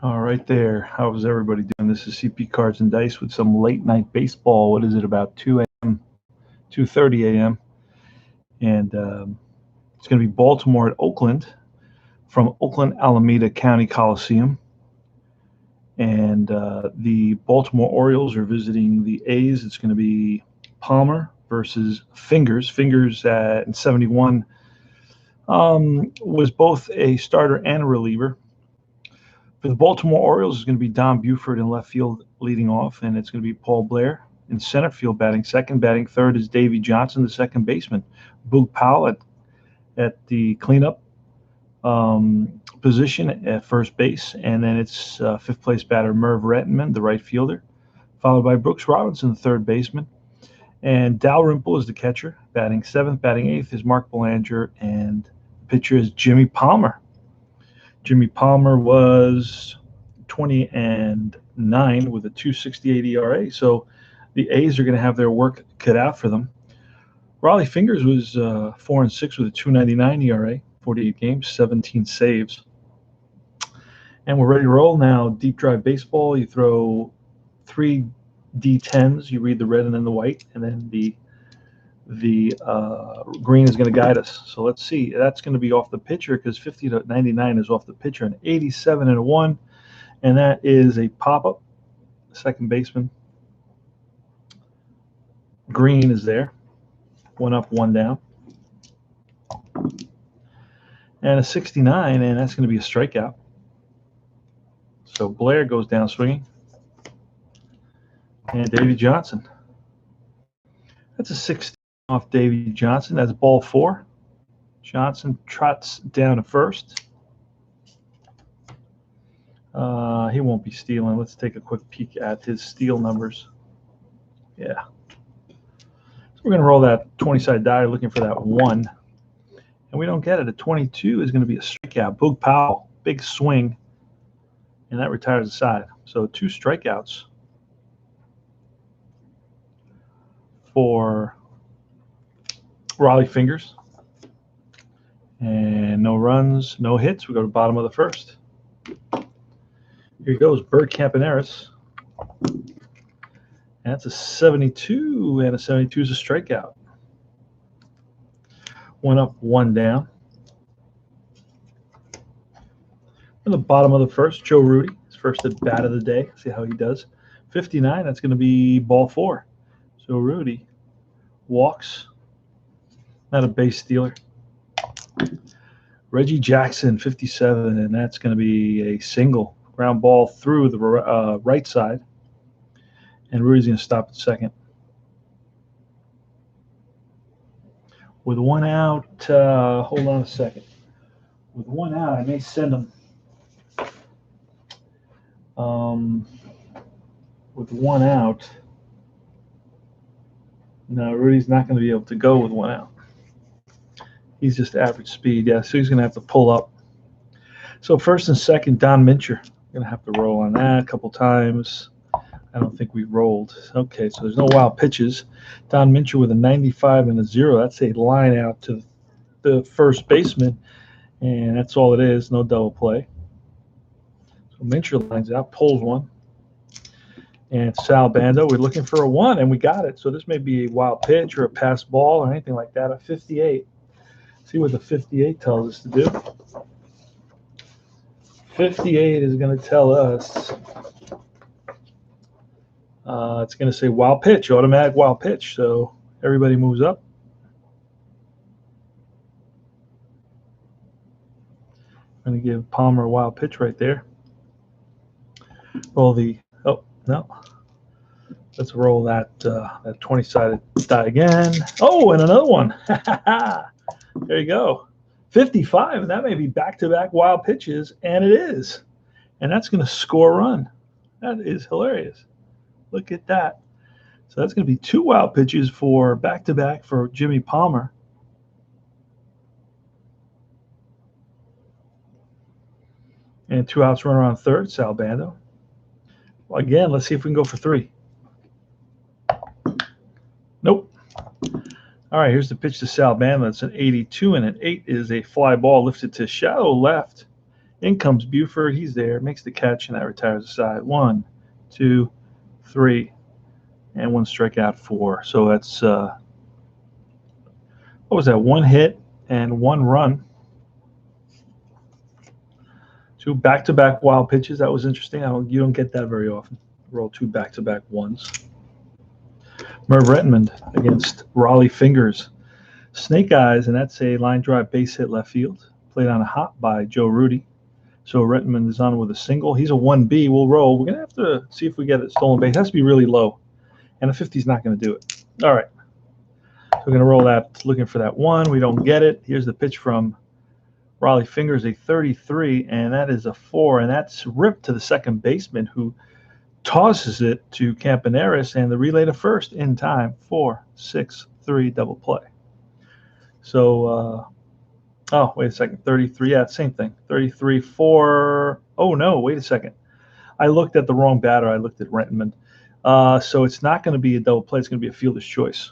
All right there. How's everybody doing? This is CP Cards and Dice with some late night baseball. What is it, about 2 a.m., 2:30 a.m.? And it's going to be Baltimore at Oakland from Oakland Alameda County Coliseum. And the Baltimore Orioles are visiting the A's. It's going to be Palmer versus Fingers. Fingers in 71 was both a starter and a reliever. For the Baltimore Orioles, it's going to be Don Buford in left field leading off, and it's going to be Paul Blair in center field batting second. Batting third is Davey Johnson, the second baseman. Boog Powell at the cleanup position at first base, and then it's fifth place batter Merv Rettenmund, the right fielder, followed by Brooks Robinson, the third baseman. And Dalrymple is the catcher, batting seventh. Batting eighth is Mark Belanger, and the pitcher is Jimmy Palmer. Jimmy Palmer was 20-9 with a 2.68 ERA. So the A's are going to have their work cut out for them. Raleigh Fingers was 4-6 with a 2.99 ERA, 48 games, 17 saves. And we're ready to roll now. Deep drive baseball. You throw 3 D10s. You read the red and then the white, and then the green is going to guide us. So let's see. That's going to be off the pitcher because 50-99 is off the pitcher, and 87-1, and that is a pop-up. Second baseman. Green is there. 1 up, 1 down. And a 69, and that's going to be a strikeout. So Blair goes down swinging. And Davey Johnson. That's a 60 off Davey Johnson. That's ball 4. Johnson trots down to first. He won't be stealing. Let's take a quick peek at his steal numbers. Yeah. So we're going to roll that 20-side die looking for that 1. And we don't get it. A 22 is going to be a strikeout. Boog Powell, big swing. And that retires the side. So 2 strikeouts for Raleigh Fingers. And no runs, no hits. We go to the bottom of the first. Here goes Bert Campaneris. And that's a 72, and a 72 is a strikeout. 1 up, 1 down. In the bottom of the first, Joe Rudy, his first at bat of the day. See how he does. 59, that's going to be ball 4. So Rudy walks. Not a base stealer. Reggie Jackson, 57, and that's going to be a single. Ground ball through the right side. And Rudy's going to stop at second. With 1 out, hold on a second. With 1 out, I may send him. With 1 out, no, Rudy's not going to be able to go with 1 out. He's just average speed. Yeah, so he's going to have to pull up. So first and second, Don Mincher. Going to have to roll on that a couple times. I don't think we rolled. Okay, so there's no wild pitches. Don Mincher with a 95 and a 0. That's a line out to the first baseman, and that's all it is. No double play. So Mincher lines out, pulls 1. And Sal Bando, we're looking for a 1, and we got it. So this may be a wild pitch or a pass ball or anything like that. A 58. See what the 58 tells us to do. 58 is going to tell us, it's going to say wild pitch, automatic wild pitch. So everybody moves up. I'm going to give Palmer a wild pitch right there. Roll the, oh, no. Let's roll that 20-sided die again. Oh, and another one. There you go. 55, and that may be back-to-back wild pitches, and it is. And that's going to score a run. That is hilarious. Look at that. So that's going to be 2 wild pitches for back-to-back for Jimmy Palmer. And 2 outs, runner on third, Sal Bando. Well, again, let's see if we can go for 3. Nope. All right, here's the pitch to Sal Bando. That's an 82, and an 8 is a fly ball lifted to shallow left. In comes Buford. He's there, makes the catch, and that retires the side. 1, 2, 3, and 1 strikeout, 4. So that's what was that? 1 hit and 1 run. 2 back-to-back wild pitches. That was interesting. You don't get that very often. Roll 2 back-to-back ones. Merv Rettenmund against Raleigh Fingers. Snake Eyes, and that's a line drive base hit left field. Played on a hop by Joe Rudy. So Rettenmund is on with a single. He's a 1B. We'll roll. We're going to have to see if we get a stolen base. It has to be really low, and a 50 is not going to do it. All right. So we're going to roll that, looking for that 1. We don't get it. Here's the pitch from Raleigh Fingers, a 33, and that is a 4, and that's ripped to the second baseman, who tosses it to Campaneris, and the relay to first in time. 4, 6, 3, double play. So, oh, wait a second. 33, yeah, same thing. 33, 4. Oh, no, wait a second. I looked at the wrong batter. I looked at Rettenmund. So it's not going to be a double play. It's going to be a fielder's choice.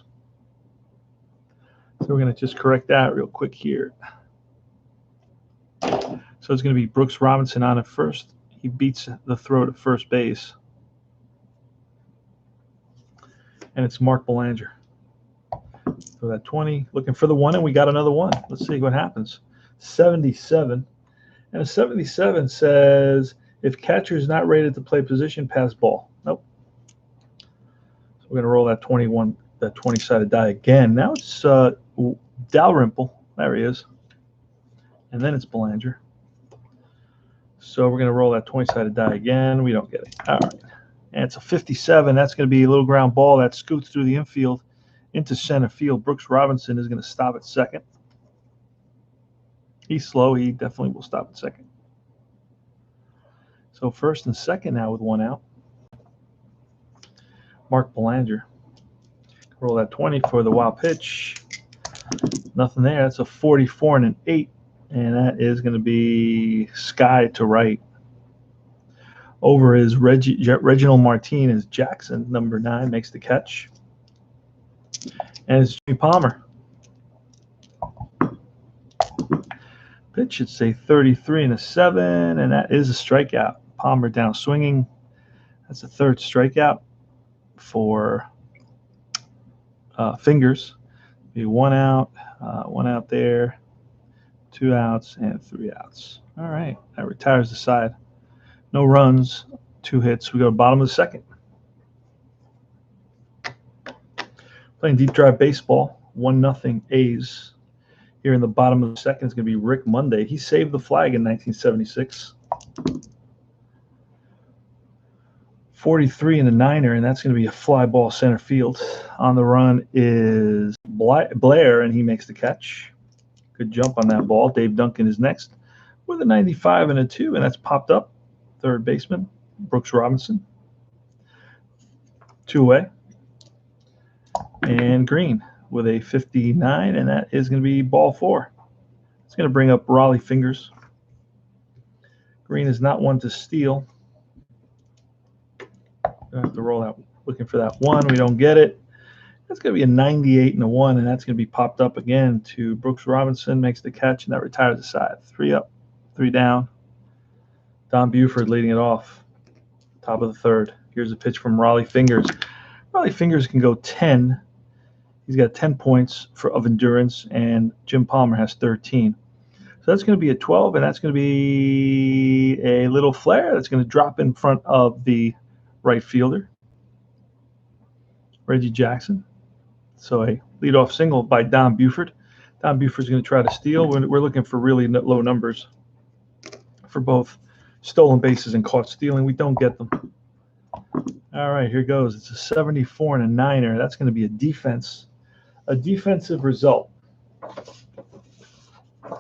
So we're going to just correct that real quick here. So it's going to be Brooks Robinson on at first. He beats the throw to first base. And it's Mark Belanger. So that 20, looking for the 1, and we got another 1. Let's see what happens. 77. And a 77 says, if catcher is not rated to play position, pass ball. Nope. So we're going to roll that 21, that 20-sided die again. Now it's Dalrymple. There he is. And then it's Belanger. So we're going to roll that 20-sided die again. We don't get it. All right. And it's a 57. That's going to be a little ground ball that scoots through the infield into center field. Brooks Robinson is going to stop at second. He's slow. He definitely will stop at second. So first and second now with 1 out. Mark Belanger. Roll that 20 for the wild pitch. Nothing there. That's a 44 and an 8. And that is going to be sky to right. Over is Reginald Martinez. Jackson, number 9, makes the catch. And it's Jimmy Palmer. Pitch, it's a 33 and a 7, and that is a strikeout. Palmer down swinging. That's a 3rd strikeout for Fingers. Be 1 out, 1 out there, 2 outs, and 3 outs. All right, that retires the side. No runs, 2 hits. We go to bottom of the second. Playing deep drive baseball, 1-0 A's. Here in the bottom of the second is going to be Rick Monday. He saved the flag in 1976. 43 and a 9er, and that's going to be a fly ball center field. On the run is Blair, and he makes the catch. Good jump on that ball. Dave Duncan is next with a 95 and a 2, and that's popped up. 3rd baseman, Brooks Robinson. 2 away. And Green with a 59, and that is going to be ball 4. It's going to bring up Raleigh Fingers. Green is not one to steal. Going to have to roll out looking for that 1. We don't get it. That's going to be a 98 and a 1, and that's going to be popped up again to Brooks Robinson. Makes the catch, and that retires the side. 3 up, 3 down. Don Buford leading it off. Top of the 3rd. Here's a pitch from Raleigh Fingers. Raleigh Fingers can go 10. He's got 10 points of endurance, and Jim Palmer has 13. So that's going to be a 12, and that's going to be a little flare that's going to drop in front of the right fielder, Reggie Jackson. So a leadoff single by Don Buford. Don Buford's going to try to steal. We're looking for really low numbers for both stolen bases and caught stealing. We don't get them. All right, here goes. It's a 74 and a 9er. That's going to be a defensive result.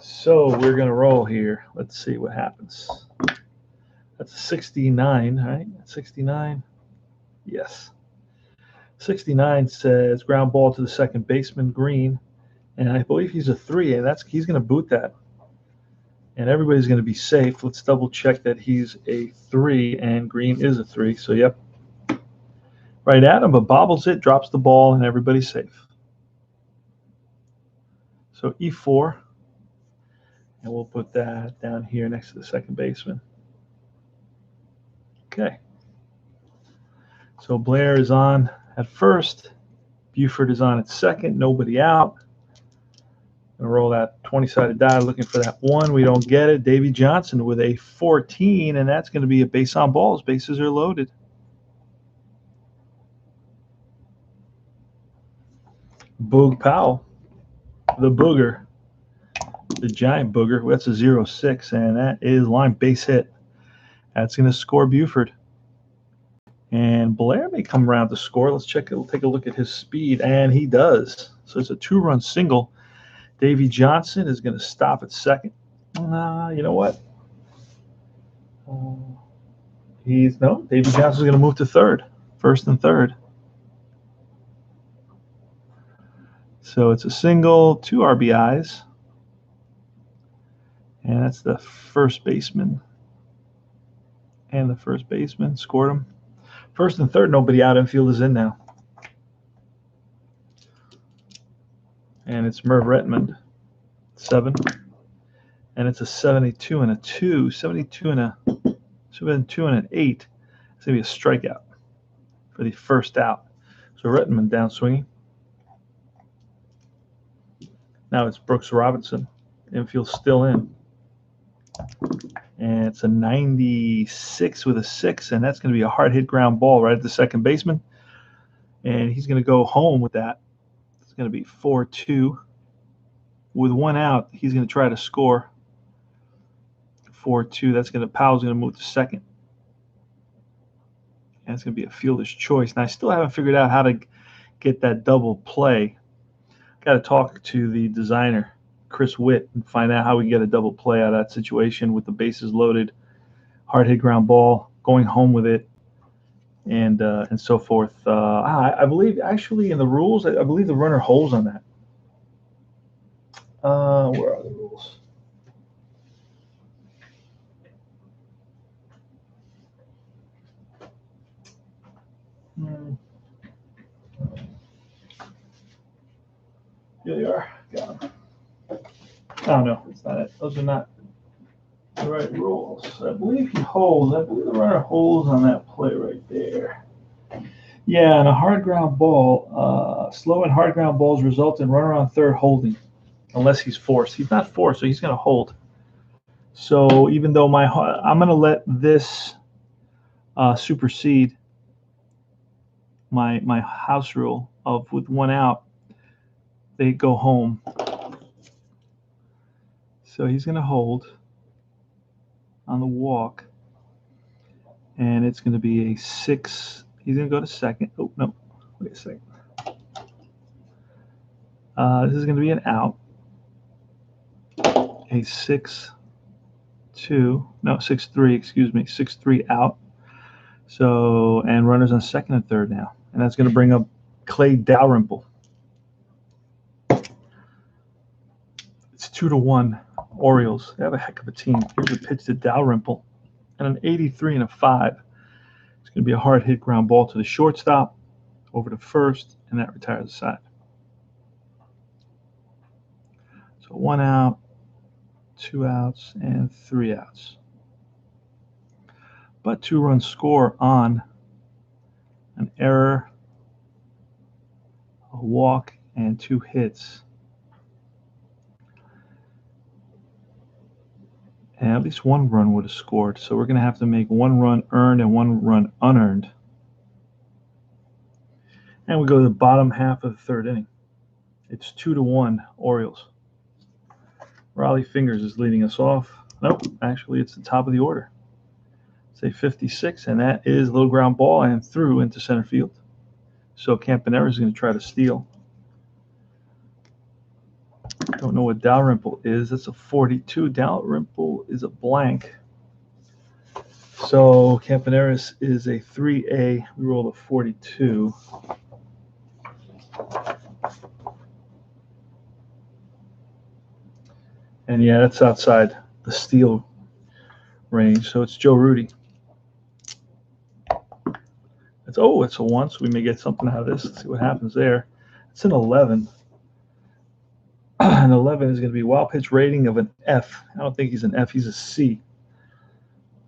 So we're going to roll here. Let's see what happens. That's a 69, right? 69. Yes. 69 says ground ball to the second baseman, Green, and I believe he's a 3, and he's going to boot that. And everybody's going to be safe. Let's double check that he's a 3, and Green is a 3. So, yep. Right at him, but bobbles it, drops the ball, and everybody's safe. So E4. And we'll put that down here next to the second baseman. Okay. So Blair is on at first. Buford is on at second. Nobody out. Gonna roll that 20-sided die, looking for that one. We don't get it. Davey Johnson with a 14, and that's going to be a base on balls. Bases are loaded. Boog Powell, the booger, the giant booger. That's a 0-6, and that is line base hit. That's going to score Buford. And Blair may come around to score. Let's check. We'll take a look at his speed, and he does. So it's a 2-run single. Davey Johnson is going to stop at second. You know what? Davey Johnson's going to move to third, first and third. So it's a single, 2 RBIs, and that's the first baseman. And the first baseman scored him. First and third, nobody out. Infield is in now. And it's Merv Rettenmund, 7. And it's a 72 and a 2, 72 and a 72 and an 8. It's going to be a strikeout for the first out. So Rettenmund down swinging. Now it's Brooks Robinson. Infield still in. And it's a 96 with a 6, and that's going to be a hard hit ground ball right at the second baseman. And he's going to go home with that. It's going to be 4-2. With 1 out, he's going to try to score. 4-2. Powell's going to move to second. And it's going to be a fielder's choice. And I still haven't figured out how to get that double play. Got to talk to the designer, Chris Witt, and find out how we get a double play out of that situation with the bases loaded, hard hit ground ball, going home with it, and so forth. I believe actually in the rules, I believe the runner holds on that. Where are the rules? Here they are. Got them. Oh, no, it's not it. Those are not the right rules. I believe he holds. I believe the runner holds on that play right there. Yeah, and a hard ground ball, slow and hard ground balls result in runner on third holding, unless he's forced. He's not forced, so he's going to hold. So even though I'm going to let this supersede my house rule of with 1 out, they go home. So he's going to hold on the walk, and it's going to be a 6. He's going to go to second. Oh, no. Wait a second. This is going to be an out. A 6-2. No, 6-3, excuse me. 6-3 out. So, and runners on second and third now. And that's going to bring up Clay Dalrymple. It's 2-1 Orioles. They have a heck of a team. Here's a pitch to Dalrymple. And an 83 and a 5. It's going to be a hard hit ground ball to the shortstop, over to first, and that retires the side. So 1 out, 2 outs, and 3 outs. But 2-run score on an error, a walk, and 2 hits. And at least 1 run would have scored. So we're going to have to make 1 run earned and 1 run unearned. And we go to the bottom half of the third inning. It's 2-1 Orioles. Raleigh Fingers is leading us off. Nope, actually it's the top of the order. It's a 56, and that is a little ground ball and through into center field. So Campanera is going to try to steal. Don't know what Dalrymple is. That's a 42. Dalrymple is a blank. So Campaneris is a 3A. We rolled a 42. And yeah, that's outside the steal range. So it's Joe Rudy. It's a 1, so we may get something out of this. Let's see what happens there. It's an 11. And 11 is going to be wild pitch rating of an F. I don't think he's an F. He's a C.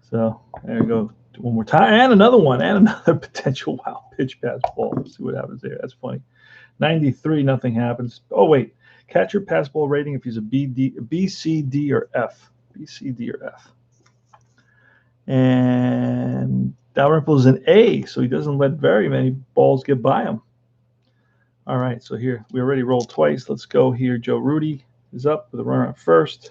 So there we go. One more time. And another one. And another potential wild pitch pass ball. Let's see what happens there. That's funny. 93, nothing happens. Oh, wait. Catcher pass ball rating if he's a B, C, D, or F. B, C, D, or F. And Dalrymple is an A, so he doesn't let very many balls get by him. All right, so here, we already rolled twice. Let's go here. Joe Rudy is up with a runner at first.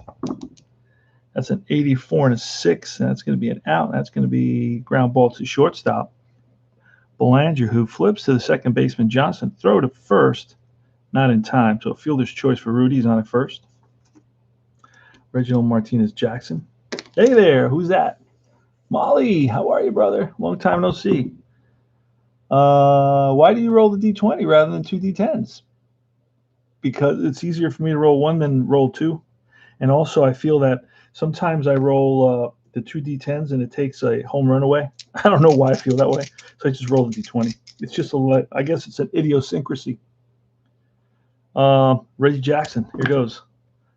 That's an 84 and a 6, and that's going to be an out. That's going to be ground ball to shortstop. Belanger, who flips to the second baseman Johnson, throw to first, not in time. So a fielder's choice for Rudy is on at first. Reginald Martinez Jackson. Hey there, who's that? Molly, how are you, brother? Long time no see. Why do you roll the D20 rather than 2 D10s? Because it's easier for me to roll one than roll two. And also, I feel that sometimes I roll the 2 D10s and it takes a home run away. I don't know why I feel that way. So I just roll the D20. It's just I guess it's an idiosyncrasy. Reggie Jackson, here goes.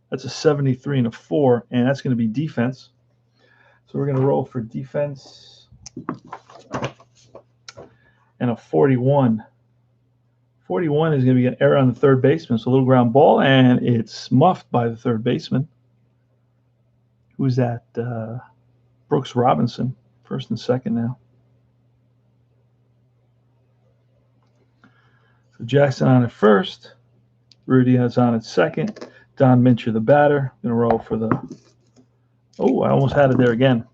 That's a 73 and a 4, and that's going to be defense. So we're going to roll for defense and a 41. 41 is going to be an error on the third baseman. So a little ground ball, and it's muffed by the third baseman. Who's that? Brooks Robinson, first and second now. So Jackson on at first. Rudy is on at second. Don Mincher, the batter. Going to roll for the... Oh, I almost had it there again.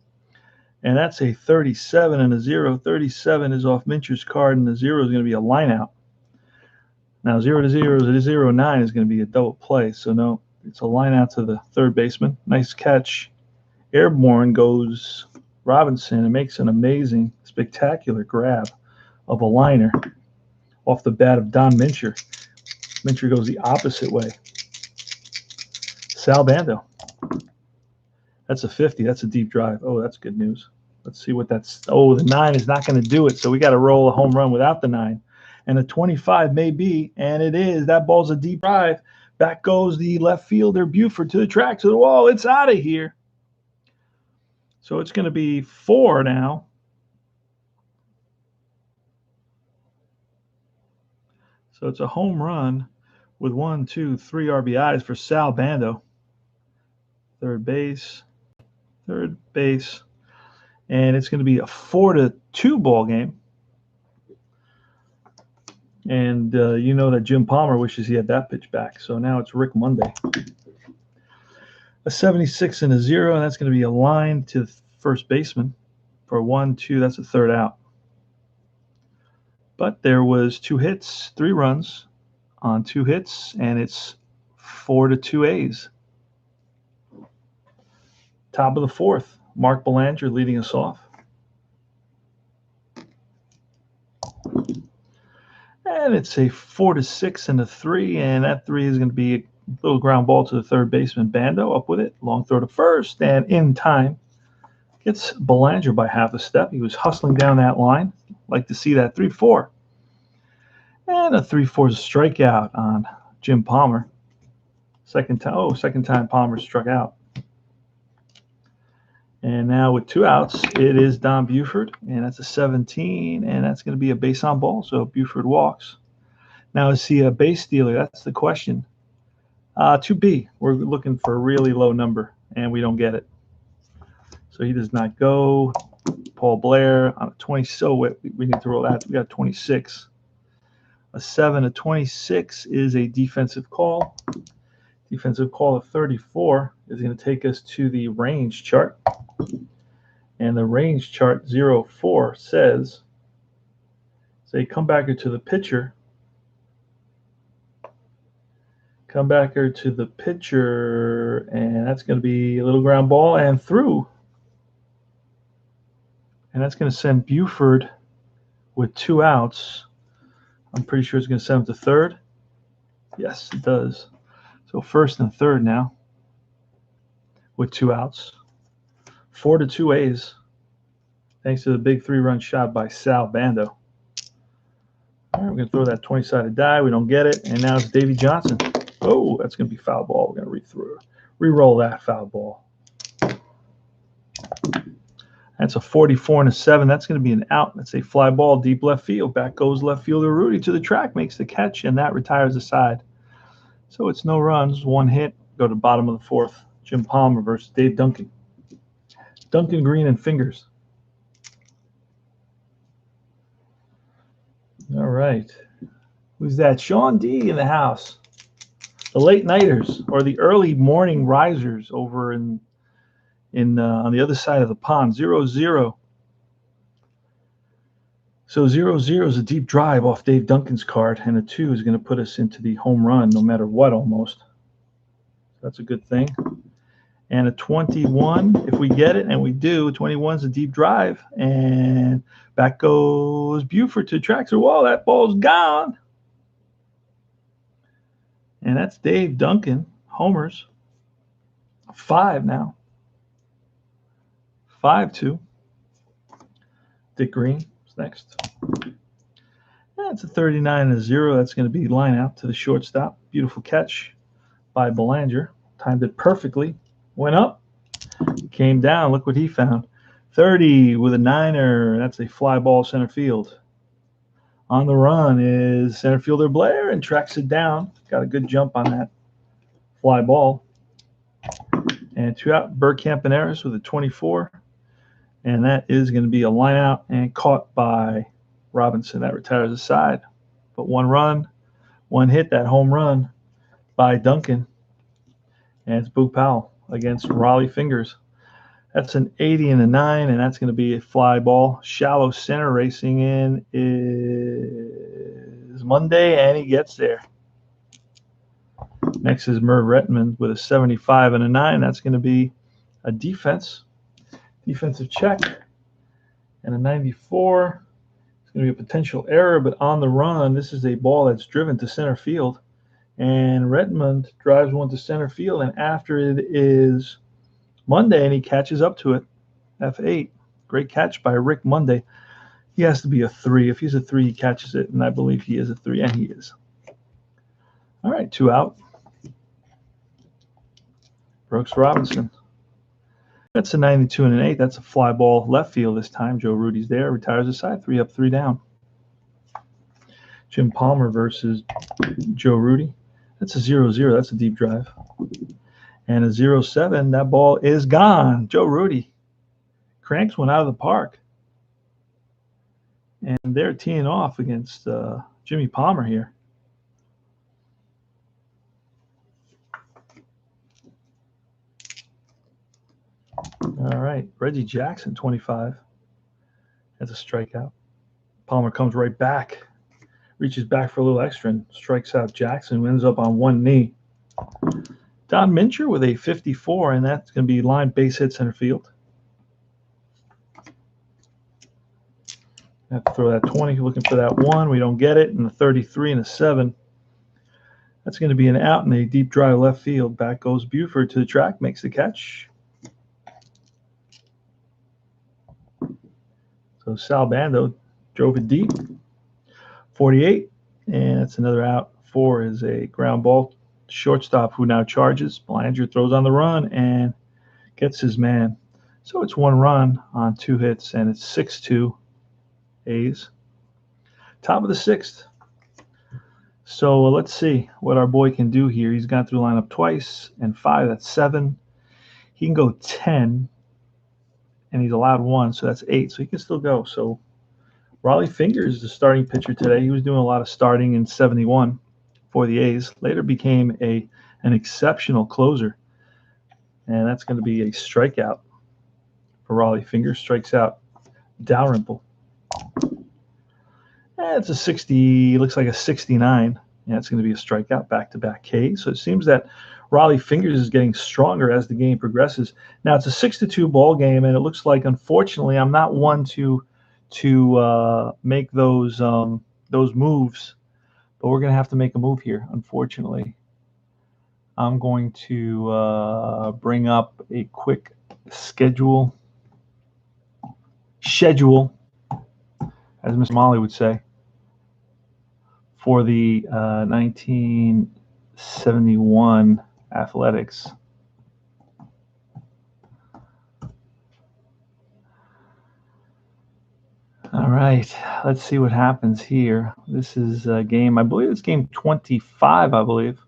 And that's a 37 and a 0. 37 is off Mincher's card, and the 0 is going to be a line out. Now 0 to 0 to 0 9 is going to be a double play. So no, it's a line out to the third baseman. Nice catch. Airborne goes Robinson and makes an amazing, spectacular grab of a liner off the bat of Don Mincher. Mincher goes the opposite way. Sal Bando. That's a 50. That's a deep drive. Oh, that's good news. Let's see what that's. Oh, the 9 is not going to do it. So we got to roll a home run without the 9. And a 25 may be, and it is. That ball's a deep drive. Back goes the left fielder, Buford, to the track, to the wall. It's out of here. So it's going to be 4 now. So it's a home run with 1, 2, 3 RBIs for Sal Bando. Third base. And it's going to be a 4-2 ball game. And you know that Jim Palmer wishes he had that pitch back. So now it's Rick Monday. A 76 and a 0, and that's going to be a line to the first baseman for 1, 2. That's a third out. But there was 2 hits, 3 runs on 2 hits, and it's 4-2 A's. Top of the 4th, Mark Belanger leading us off. And it's a 4-6 and a 3, and that 3 is going to be a little ground ball to the third baseman. Bando up with it, long throw to first, and in time. Gets Belanger by half a step. He was hustling down that line. Like to see that 3-4. And a 3-4 is a strikeout on Jim Palmer. Second time Palmer struck out. And now with 2 outs, it is Don Buford, and that's a 17, and that's going to be a base on ball, so Buford walks. Now is he a base stealer? That's the question. 2B, we're looking for a really low number, and we don't get it. So he does not go. Paul Blair on a 20. So we need to roll that. We got 26. A 7, a 26 is a defensive call. Defensive call of 34 is going to take us to the range chart. And the range chart 04 says, say, comebacker to the pitcher. Comebacker to the pitcher, and that's going to be a little ground ball and through. And that's going to send Buford with 2 outs. I'm pretty sure it's going to send him to third. Yes, it does. So first and third now with 2 outs. 4-2 A's. Thanks to the big 3-run shot by Sal Bando. All right, we're going to throw that 20-sided die. We don't get it. And now it's Davey Johnson. Oh, that's going to be foul ball. We're going to re-roll that foul ball. That's a 44 and a 7. That's going to be an out. That's a fly ball deep left field. Back goes left fielder Rudy to the track, makes the catch, and that retires the side. So it's no runs, one hit. Go to bottom of the fourth. Jim Palmer versus Dave Duncan. Duncan Green and Fingers. All right. Who's that? Sean D in the house. The late nighters or the early morning risers over on the other side of the pond. 0-0. So 0-0 is a deep drive off Dave Duncan's card, and a 2 is going to put us into the home run no matter what almost. That's a good thing. And a 21, if we get it, and we do, 21 is a deep drive, and back goes Buford to tracks the wall. That ball's gone. And that's Dave Duncan, homers. 5 now. 5-2. Dick Green is next. That's a 39 and a 0. That's going to be line out to the shortstop. Beautiful catch by Belanger. Timed it perfectly. Went up. Came down. Look what he found. 30 with a 9er. That's a fly ball center field. On the run is center fielder Blair and tracks it down. Got a good jump on that fly ball. And 2 out. Bergkamp and Harris with a 24. And that is going to be a line out and caught by Robinson. That retires the side. But 1 run, 1 hit, that home run by Duncan. And it's Boog Powell against Raleigh Fingers. That's an 80 and a 9, and that's going to be a fly ball. Shallow center racing in is Monday, and he gets there. Next is Merv Rettenmund with a 75 and a 9. That's going to be a defensive check, and a 94. It's going to be a potential error, but on the run, this is a ball that's driven to center field. And Rettenmund drives one to center field, and after it is Monday, and he catches up to it. F8. Great catch by Rick Monday. He has to be a 3. If he's a 3, he catches it, and I believe he is a 3, and he is. All right, 2 out. Brooks Robinson. That's a 92 and an 8. That's a fly ball left field this time. Joe Rudy's there. Retires the side. 3 up, 3 down. Jim Palmer versus Joe Rudy. That's a 0-0. That's a deep drive. And a 0-7. That ball is gone. Joe Rudy cranks one out of the park. And they're teeing off against Jimmy Palmer here. All right. Reggie Jackson, 25. That's a strikeout. Palmer comes right back. Reaches back for a little extra and strikes out Jackson, who ends up on one knee. Don Mincher with a 54, and that's going to be line base hit center field. Have to throw that 20, looking for that 1. We don't get it, and the 33 and a 7. That's going to be an out in a deep drive left field. Back goes Buford to the track, makes the catch. So Sal Bando drove it deep. 48, and it's another out. 4 is a ground ball. Shortstop who now charges. Belanger throws on the run and gets his man. So it's 1 run on 2 hits, and it's 6-2 A's. Top of the 6th. So let's see what our boy can do here. He's gone through the lineup twice, and 5, that's 7. He can go 10, and he's allowed 1, so that's 8. So he can still go. So Raleigh Fingers is the starting pitcher today. He was doing a lot of starting in 71 for the A's. Later became an exceptional closer. And that's going to be a strikeout for Raleigh Fingers. Strikes out Dalrymple. It's a 60, looks like a 69. Yeah, it's going to be a strikeout, back-to-back Ks. So it seems that Raleigh Fingers is getting stronger as the game progresses. Now it's a 6-2 ball game, and it looks like, unfortunately, I'm not one to make those moves, but we're going to have to make a move here, unfortunately. I'm going to bring up a quick schedule, as Miss Molly would say, for the 19 71 Athletics. All right, let's see what happens here. This is a game, I believe it's game 25, I believe,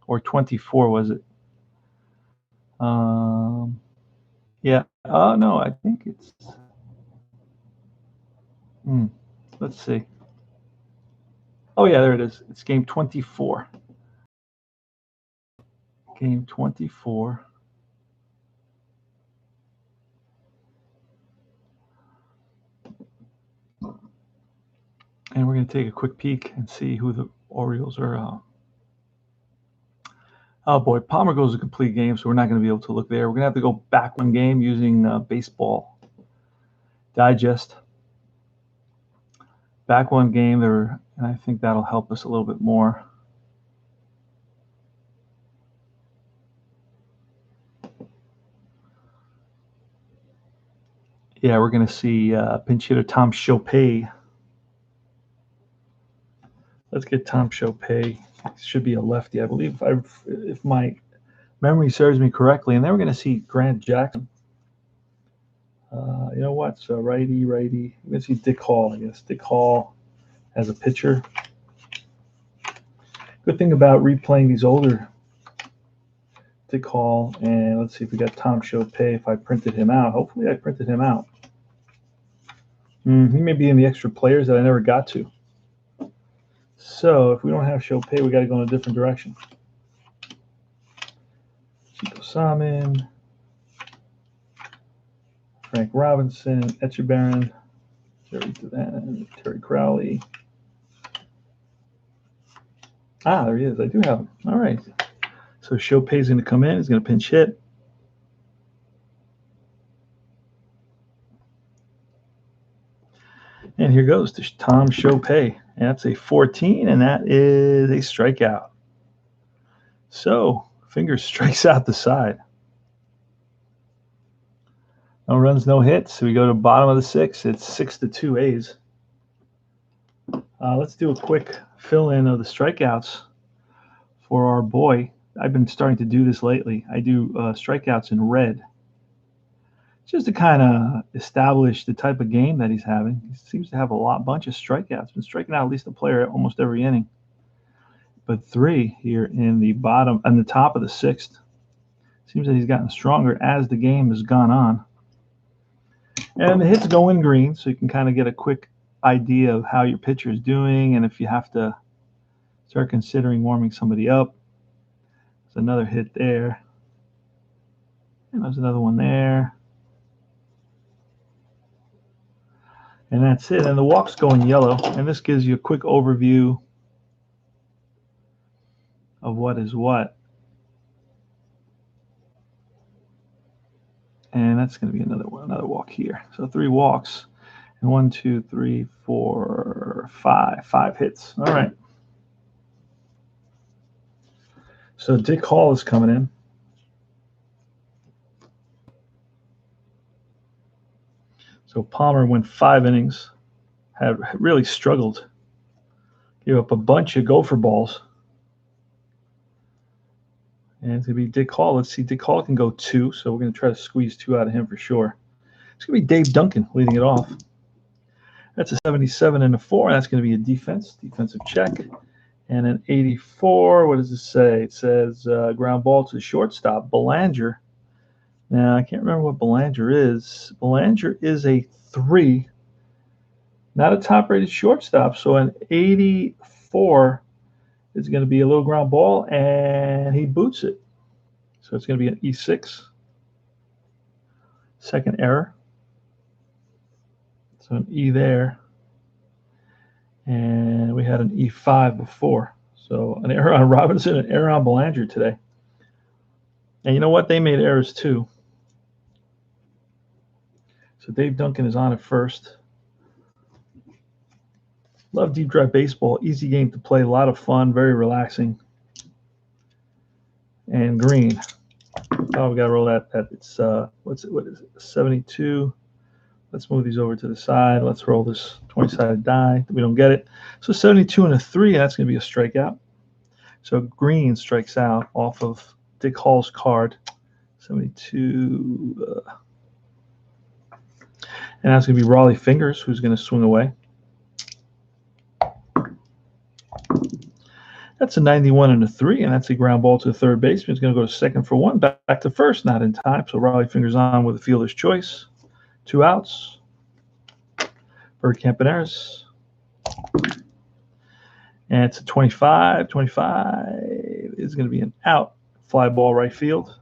or 24 was it? Yeah. Oh no, I think it's. Let's see. Oh yeah, there it is. It's game 24. Game 24. And we're going to take a quick peek and see who the Orioles are. Oh boy, Palmer goes a complete game, so we're not going to be able to look there. We're going to have to go back one game using Baseball Digest. Back one game there, and I think that'll help us a little bit more. Yeah, we're going to see pinch hitter Tom Chopay. Let's get Tom Chopay. Should be a lefty, I believe, if my memory serves me correctly. And then we're going to see Grant Jackson. You know what? So righty. We're going to see Dick Hall, I guess. Dick Hall as a pitcher. Good thing about replaying these older Dick Hall, and let's see if we got Tom Chopay. If I printed him out, hopefully I printed him out. He may be in the extra players that I never got to. So if we don't have Chopay, we got to go in a different direction. Chico Salmon, Frank Robinson, Etchebarren, Jerry Devan, Terry Crowley. Ah, there he is. I do have him. All right. So Chopay's going to come in. He's going to pinch hit. And here goes to Tom Chopay. And that's a 14, and that is a strikeout. So Fingers strikes out the side. No runs, no hits. So we go to bottom of the sixth. It's 6-2 A's. Let's do a quick fill-in of the strikeouts for our boy. I've been starting to do this lately. I do strikeouts in red, just to kind of establish the type of game that he's having. He seems to have a bunch of strikeouts. Been striking out at least a player almost every inning. But 3 here in the bottom, on the top of the sixth. Seems that he's gotten stronger as the game has gone on. And the hits go in green, so you can kind of get a quick idea of how your pitcher is doing, and if you have to start considering warming somebody up. There's another hit there. And there's another one there. And that's it. And the walks go in yellow. And this gives you a quick overview of what is what. And that's going to be another walk here. So 3 walks. And 1, 2, 3, 4, 5. 5 hits. All right. So Dick Hall is coming in. So Palmer went 5 innings, had really struggled. Gave up a bunch of gopher balls. And it's going to be Dick Hall. Let's see, Dick Hall can go 2, so we're going to try to squeeze 2 out of him for sure. It's going to be Dave Duncan leading it off. That's a 77 and a 4. That's going to be a defensive check. And an 84, what does it say? It says ground ball to the shortstop, Belanger. Now, I can't remember what Belanger is. Belanger is a 3, not a top-rated shortstop. So an 84 is going to be a little ground ball, and he boots it. So it's going to be an E6. Second error. So an E there. And we had an E5 before. So an error on Robinson, an error on Belanger today. And you know what? They made errors too. So Dave Duncan is on at first. Love deep drive baseball. Easy game to play. A lot of fun. Very relaxing. And green. Oh, we got to roll that. It's what is it? 72. Let's move these over to the side. Let's roll this 20-sided die. We don't get it. So 72 and a 3. That's going to be a strikeout. So Green strikes out off of Dick Hall's card. 72. And that's going to be Raleigh Fingers, who's going to swing away. That's a 91 and a 3, and that's a ground ball to the third baseman. He's going to go to second for one, back to first, not in time. So Raleigh Fingers on with a fielder's choice. 2 outs. Bird Campaneris. And it's a 25. 25 is going to be an out. Fly ball right field.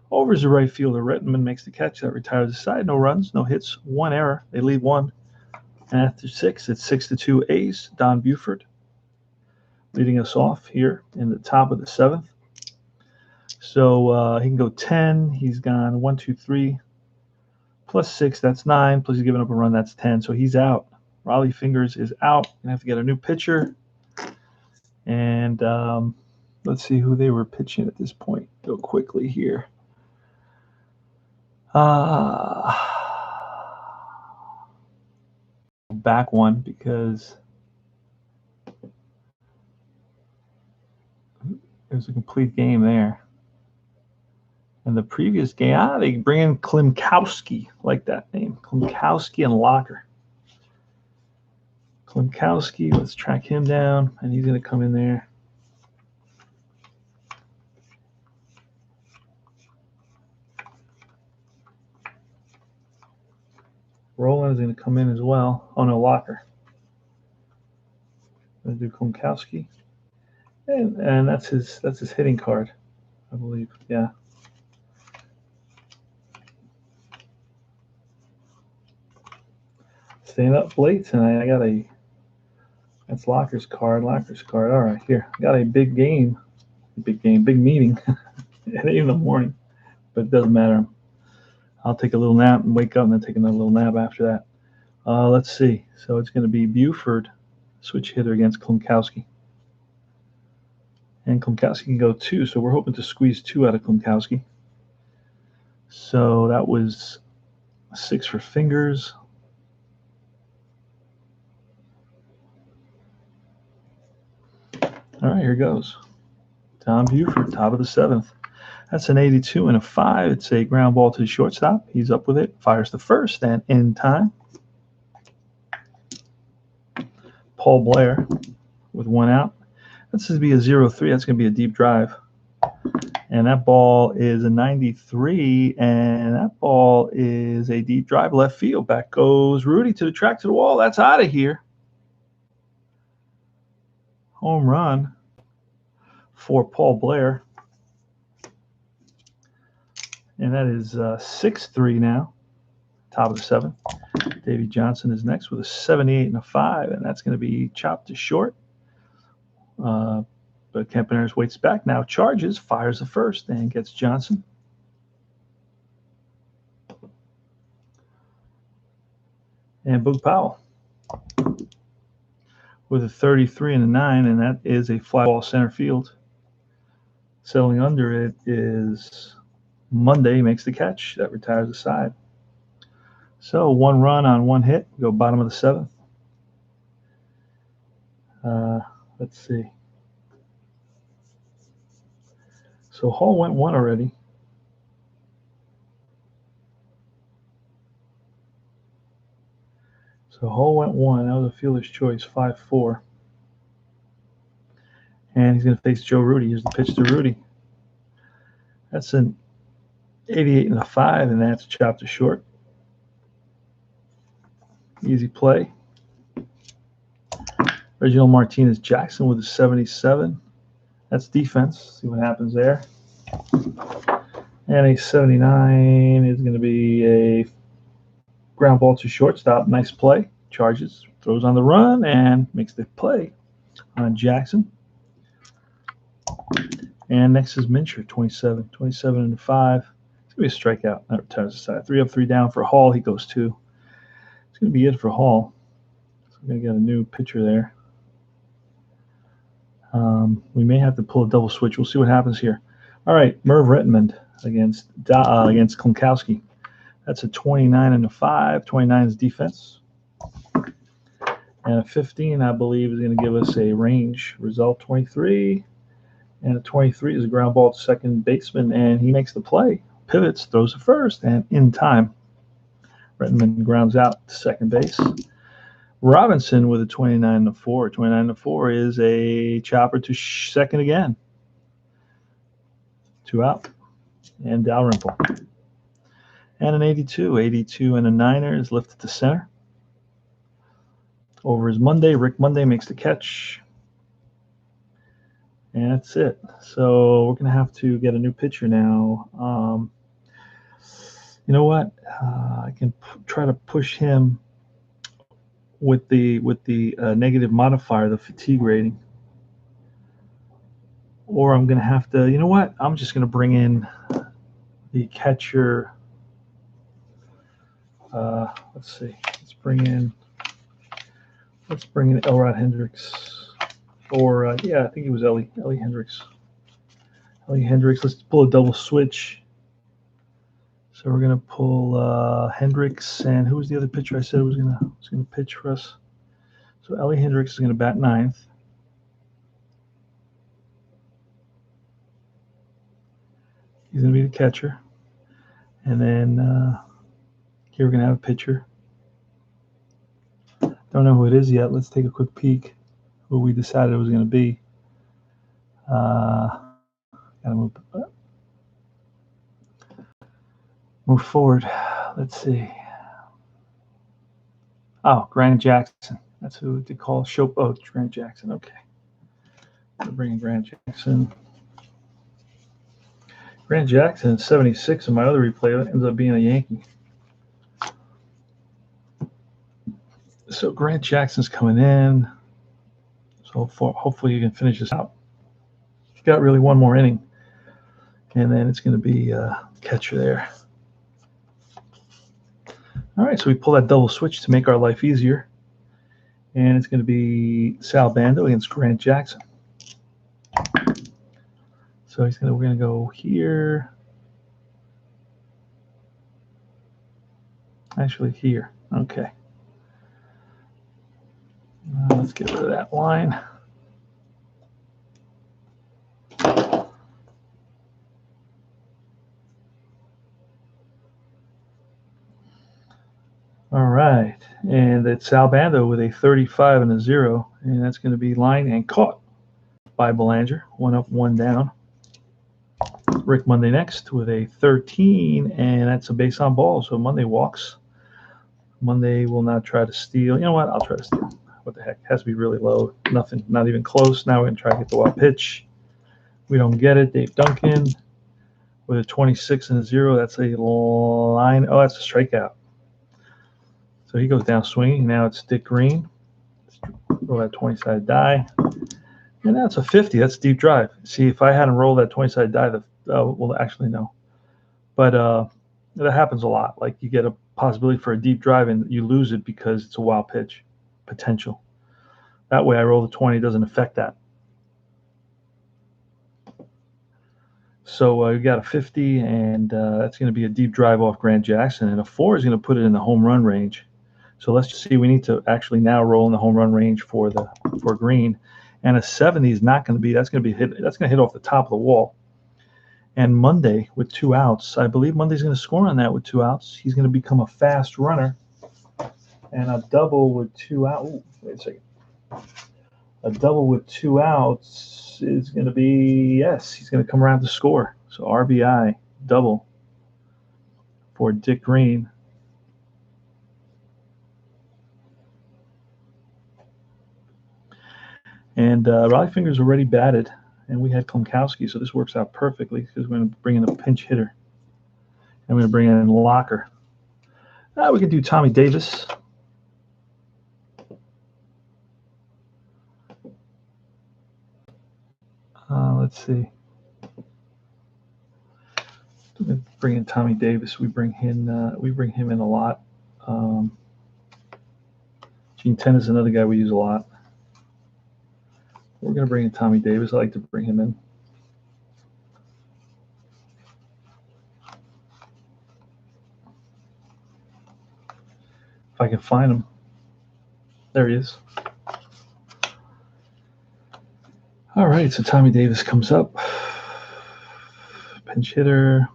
Over is the right fielder. Rettenmund makes the catch. That retires the side. No runs, no hits, 1 error. They lead 1. And after 6, it's 6-2 A's. Don Buford leading us off here in the top of the 7th. So he can go 10. He's gone 1, 2, 3. Plus 6, that's 9. Plus he's giving up a run, that's 10. So he's out. Raleigh Fingers is out. Gonna have to get a new pitcher. And let's see who they were pitching at this point. Go quickly here. Back one because it was a complete game there. And the previous game, they bring in Klimkowski, like that name. Klimkowski and Locker. Klimkowski, let's track him down, and he's going to come in there. Roland is going to come in as well. Oh, no, Locker. Going to do Klimkowski. And that's his hitting card, I believe. Yeah. Staying up late tonight. I got that's Locker's card. All right, here. I got a big game. Big meeting at 8 in the morning. But it doesn't matter. I'll take a little nap and wake up and then take another little nap after that. Let's see. So it's going to be Buford, switch hitter against Klimkowski. And Klimkowski can go 2, so we're hoping to squeeze 2 out of Klimkowski. So that was 6 for Fingers. All right, here goes. Tom Buford, top of the 7th. That's an 82 and a 5. It's a ground ball to the shortstop. He's up with it. Fires the first and in time. Paul Blair with 1 out. That's going to be a 0-3. That's going to be a deep drive. And that ball is a 93, and that ball is a deep drive left field. Back goes Rudy to the track to the wall. That's out of here. Home run for Paul Blair. And that is 6-3 now. Top of the 7th. Davey Johnson is next with a 78 and a 5, and that's going to be chopped to short. But Campaneris waits back, now charges, fires the first, and gets Johnson. And Boog Powell with a 33 and a 9, and that is a fly ball center field. Settling under it is Monday, makes the catch. That retires the side. So 1 run on 1 hit. We go bottom of the 7th. Let's see. So Hall went 1 already. So Hall went 1. That was a fielder's choice, 5-4. And he's going to face Joe Rudy. Here's the pitch to Rudy. That's an 88 and a 5, and that's chopped to short. Easy play. Reginald Martinez Jackson with a 77. That's defense. See what happens there. And a 79 is going to be a ground ball to shortstop. Nice play. Charges, throws on the run, and makes the play on Jackson. And next is Mincher, 27. 27 and a 5. It's going to be a strikeout. That retires the side. 3 up, 3 down for Hall. He goes 2. It's going to be it for Hall. So we're going to get a new pitcher there. We may have to pull a double switch. We'll see what happens here. All right, Merv Rettenmund against Klimkowski. That's a 29 and a 5. 29 is defense. And a 15, I believe, is going to give us a range result 23. And a 23 is a ground ball to second baseman, and he makes the play, pivots, throws it first, and in time, Rettenmund grounds out to second base. Robinson with a 29-4. 29-4 is a chopper to second again. 2 out. And Dalrymple. And an 82. 82 and a niner is lifted to center. Over is Monday. Rick Monday makes the catch. And that's it. So we're going to have to get a new pitcher now. You know what? I can try to push him with the negative modifier, the fatigue rating. Or I'm going to have to, you know what? I'm just going to bring in the catcher. Let's see. Let's bring in Elrod Hendricks. Or, yeah, I think it was Ellie Hendricks. Ellie Hendricks. Let's pull a double switch. So we're going to pull Hendricks. And who was the other pitcher I said was going to pitch for us? So Ellie Hendricks is going to bat ninth. He's going to be the catcher. And then here we're going to have a pitcher. Don't know who it is yet. Let's take a quick peek. Who we decided it was going to be. Gotta move forward. Let's see. Oh, Grant Jackson. That's who they call Shope. Oh, Grant Jackson. Okay. We're bringing Grant Jackson. Grant Jackson, 76 in my other replay, ends up being a Yankee. So Grant Jackson's coming in. So hopefully you can finish this out. He's got really one more inning. And then it's going to be catcher there. All right, so we pull that double switch to make our life easier. And it's going to be Sal Bando against Grant Jackson. So we're going to go here. Actually, here. Okay. Let's get rid of that line. All right, and it's Sal Bando with a 35 and a 0, and that's going to be line and caught by Belanger. 1 up, 1 down. Rick Monday next with a 13, and that's a base on ball, so Monday walks. Monday will not try to steal. You know what? I'll try to steal. What the heck? Has to be really low. Nothing, not even close. Now we're going to try to get the wild pitch. We don't get it. Dave Duncan with a 26 and a 0. That's a line. Oh, that's a strikeout. So he goes down swinging. Now it's Dick Green. Roll that 20-sided die. And that's a 50. That's a deep drive. See, if I hadn't rolled that 20-sided die, well, actually, no. But that happens a lot. Like you get a possibility for a deep drive and you lose it because it's a wild pitch potential. That way I roll the 20. It doesn't affect that. So you got a 50, and that's going to be a deep drive off Grant Jackson. And a 4 is going to put it in the home run range. So let's just see. We need to actually now roll in the home run range for Green, and a 70 is not going to be. That's going to be hit. That's going to hit off the top of the wall. And Monday with 2 outs, I believe Monday's going to score on that with 2 outs. He's going to become a fast runner, and a double with 2 outs. Ooh, wait a second. A double with 2 outs is going to be yes. He's going to come around to score. So RBI double for Dick Green. And Raleigh Fingers already batted, and we had Klimkowski, so this works out perfectly because we're going to bring in a pinch hitter. And we're going to bring in Locker. We can do Tommy Davis. Let's see. Bring in Tommy Davis. We bring him in a lot. Gene Tennis is another guy we use a lot. We're going to bring in Tommy Davis. I like to bring him in. If I can find him. There he is. All right, so Tommy Davis comes up. Pinch hitter.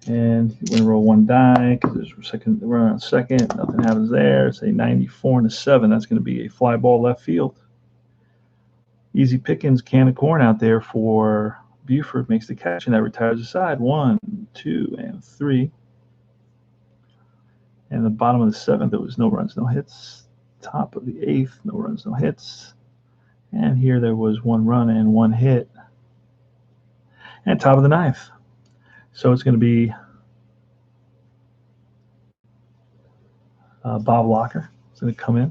And we're going to roll one die because there's second. We're on second. Nothing happens there. It's a 94 and a 7. That's going to be a fly ball left field. Easy pickings, can of corn out there for Buford. Makes the catch, and that retires the side. 1, 2, and 3. And the bottom of the 7th, there was no runs, no hits. Top of the 8th, no runs, no hits. And here there was 1 run and 1 hit. And top of the 9th. So it's going to be Bob Locker. It's going to come in.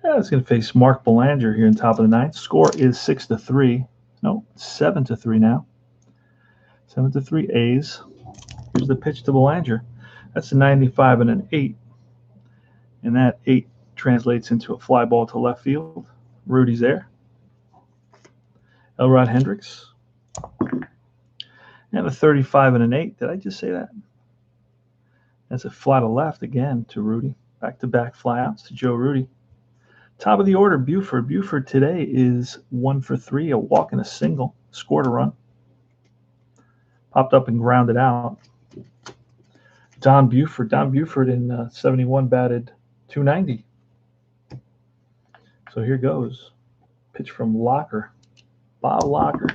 It's going to face Mark Belanger here in top of the 9th. Score is 6-3. No, 7-3 now. 7-3 A's. Here's the pitch to Belanger. That's a 95 and an 8. And that 8 translates into a fly ball to left field. Rudy's there. Elrod Hendricks. And a 35 and an 8. Did I just say that? That's a fly to left again to Rudy. Back-to-back flyouts to Joe Rudy. Top of the order, Buford. Buford today is 1 for 3, a walk and a single. Scored a run. Popped up and grounded out. Don Buford. Don Buford in 71 batted 290. So here goes. Pitch from Locker. Bob Locker.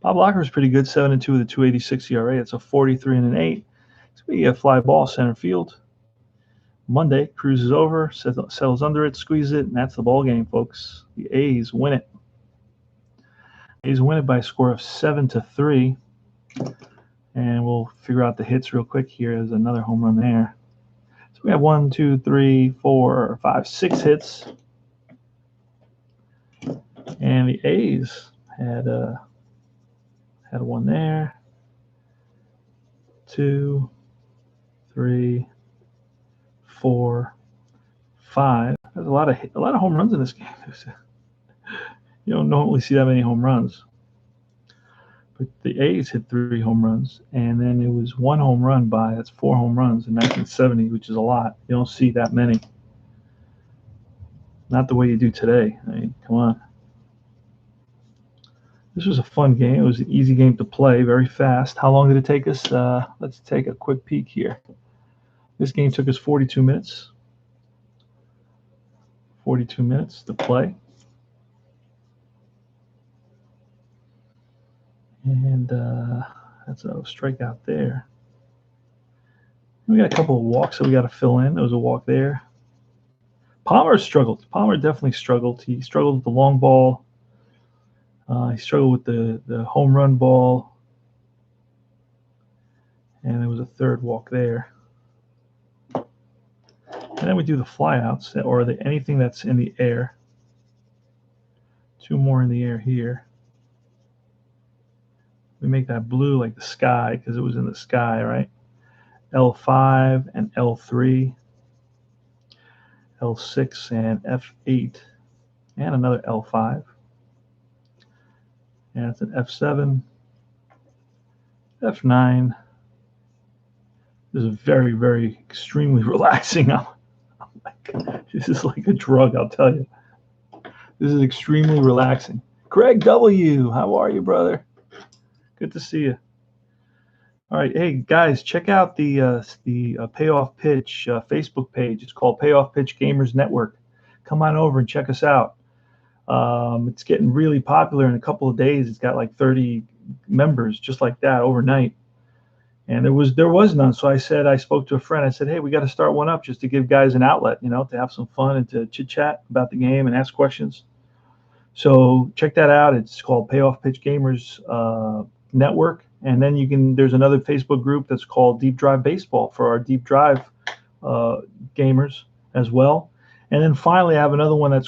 Bob Locker is pretty good, 7-2 with a 2.86 ERA. It's a 43 and an 8. It's going to be a fly ball center field. Monday, cruises over, settles under it, squeezes it, and that's the ball game, folks. The A's win it. A's win it by a score of 7-3. And we'll figure out the hits real quick here. There's another home run there. So we have 1, 2, 3, 4, 5, 6 hits. And the A's had one there. 2, 3, 4, 5. There's a lot of home runs in this game. You don't normally see that many home runs. But the A's hit 3 home runs, and then it was 1 home run that's 4 home runs in 1970, which is a lot. You don't see that many. Not the way you do today. I mean, come on. This was a fun game. It was an easy game to play, very fast. How long did it take us? Let's take a quick peek here. This game took us 42 minutes. 42 minutes to play. And that's a strikeout there. We got a couple of walks that we got to fill in. There was a walk there. Palmer struggled. Palmer definitely struggled. He struggled with the long ball. He struggled with the home run ball. And there was a third walk there. And then we do the flyouts, or anything that's in the air. 2 more in the air here. We make that blue like the sky because it was in the sky, right? L5 and L3. L6 and F8. And another L5. And it's an F7. F9. This is very, very extremely relaxing. This is like a drug, I'll tell you. This is extremely relaxing. Craig W., how are you, brother? Good to see you. All right, hey guys, check out the Payoff Pitch Facebook page. It's called Payoff Pitch Gamers Network. Come on over and check us out. It's getting really popular in a couple of days. It's got like 30 members, just like that, overnight. And there was none. So I spoke to a friend. I said, hey, we got to start one up just to give guys an outlet, to have some fun and to chit chat about the game and ask questions. So check that out. It's called Payoff Pitch Gamers Network. And then there's another Facebook group that's called Deep Drive Baseball for our Deep Drive gamers as well. And then finally, I have another one I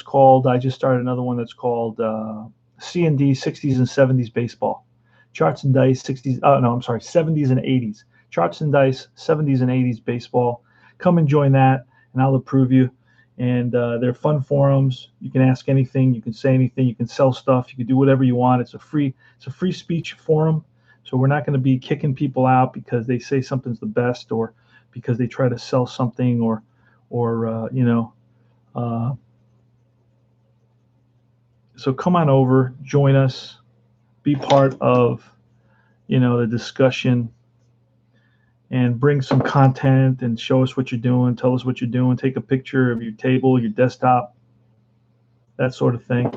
just started another one that's called C&D 60s and 70s Baseball. Charts and Dice 70s and 80s. Charts and Dice 70s and 80s Baseball. Come and join that, and I'll approve you. And they're fun forums. You can ask anything. You can say anything. You can sell stuff. You can do whatever you want. It's a free speech forum. So we're not going to be kicking people out because they say something's the best or because they try to sell something or so come on over, join us, be part of the discussion, and bring some content and show us what you're doing. Tell us what you're doing. Take a picture of your table, your desktop, that sort of thing.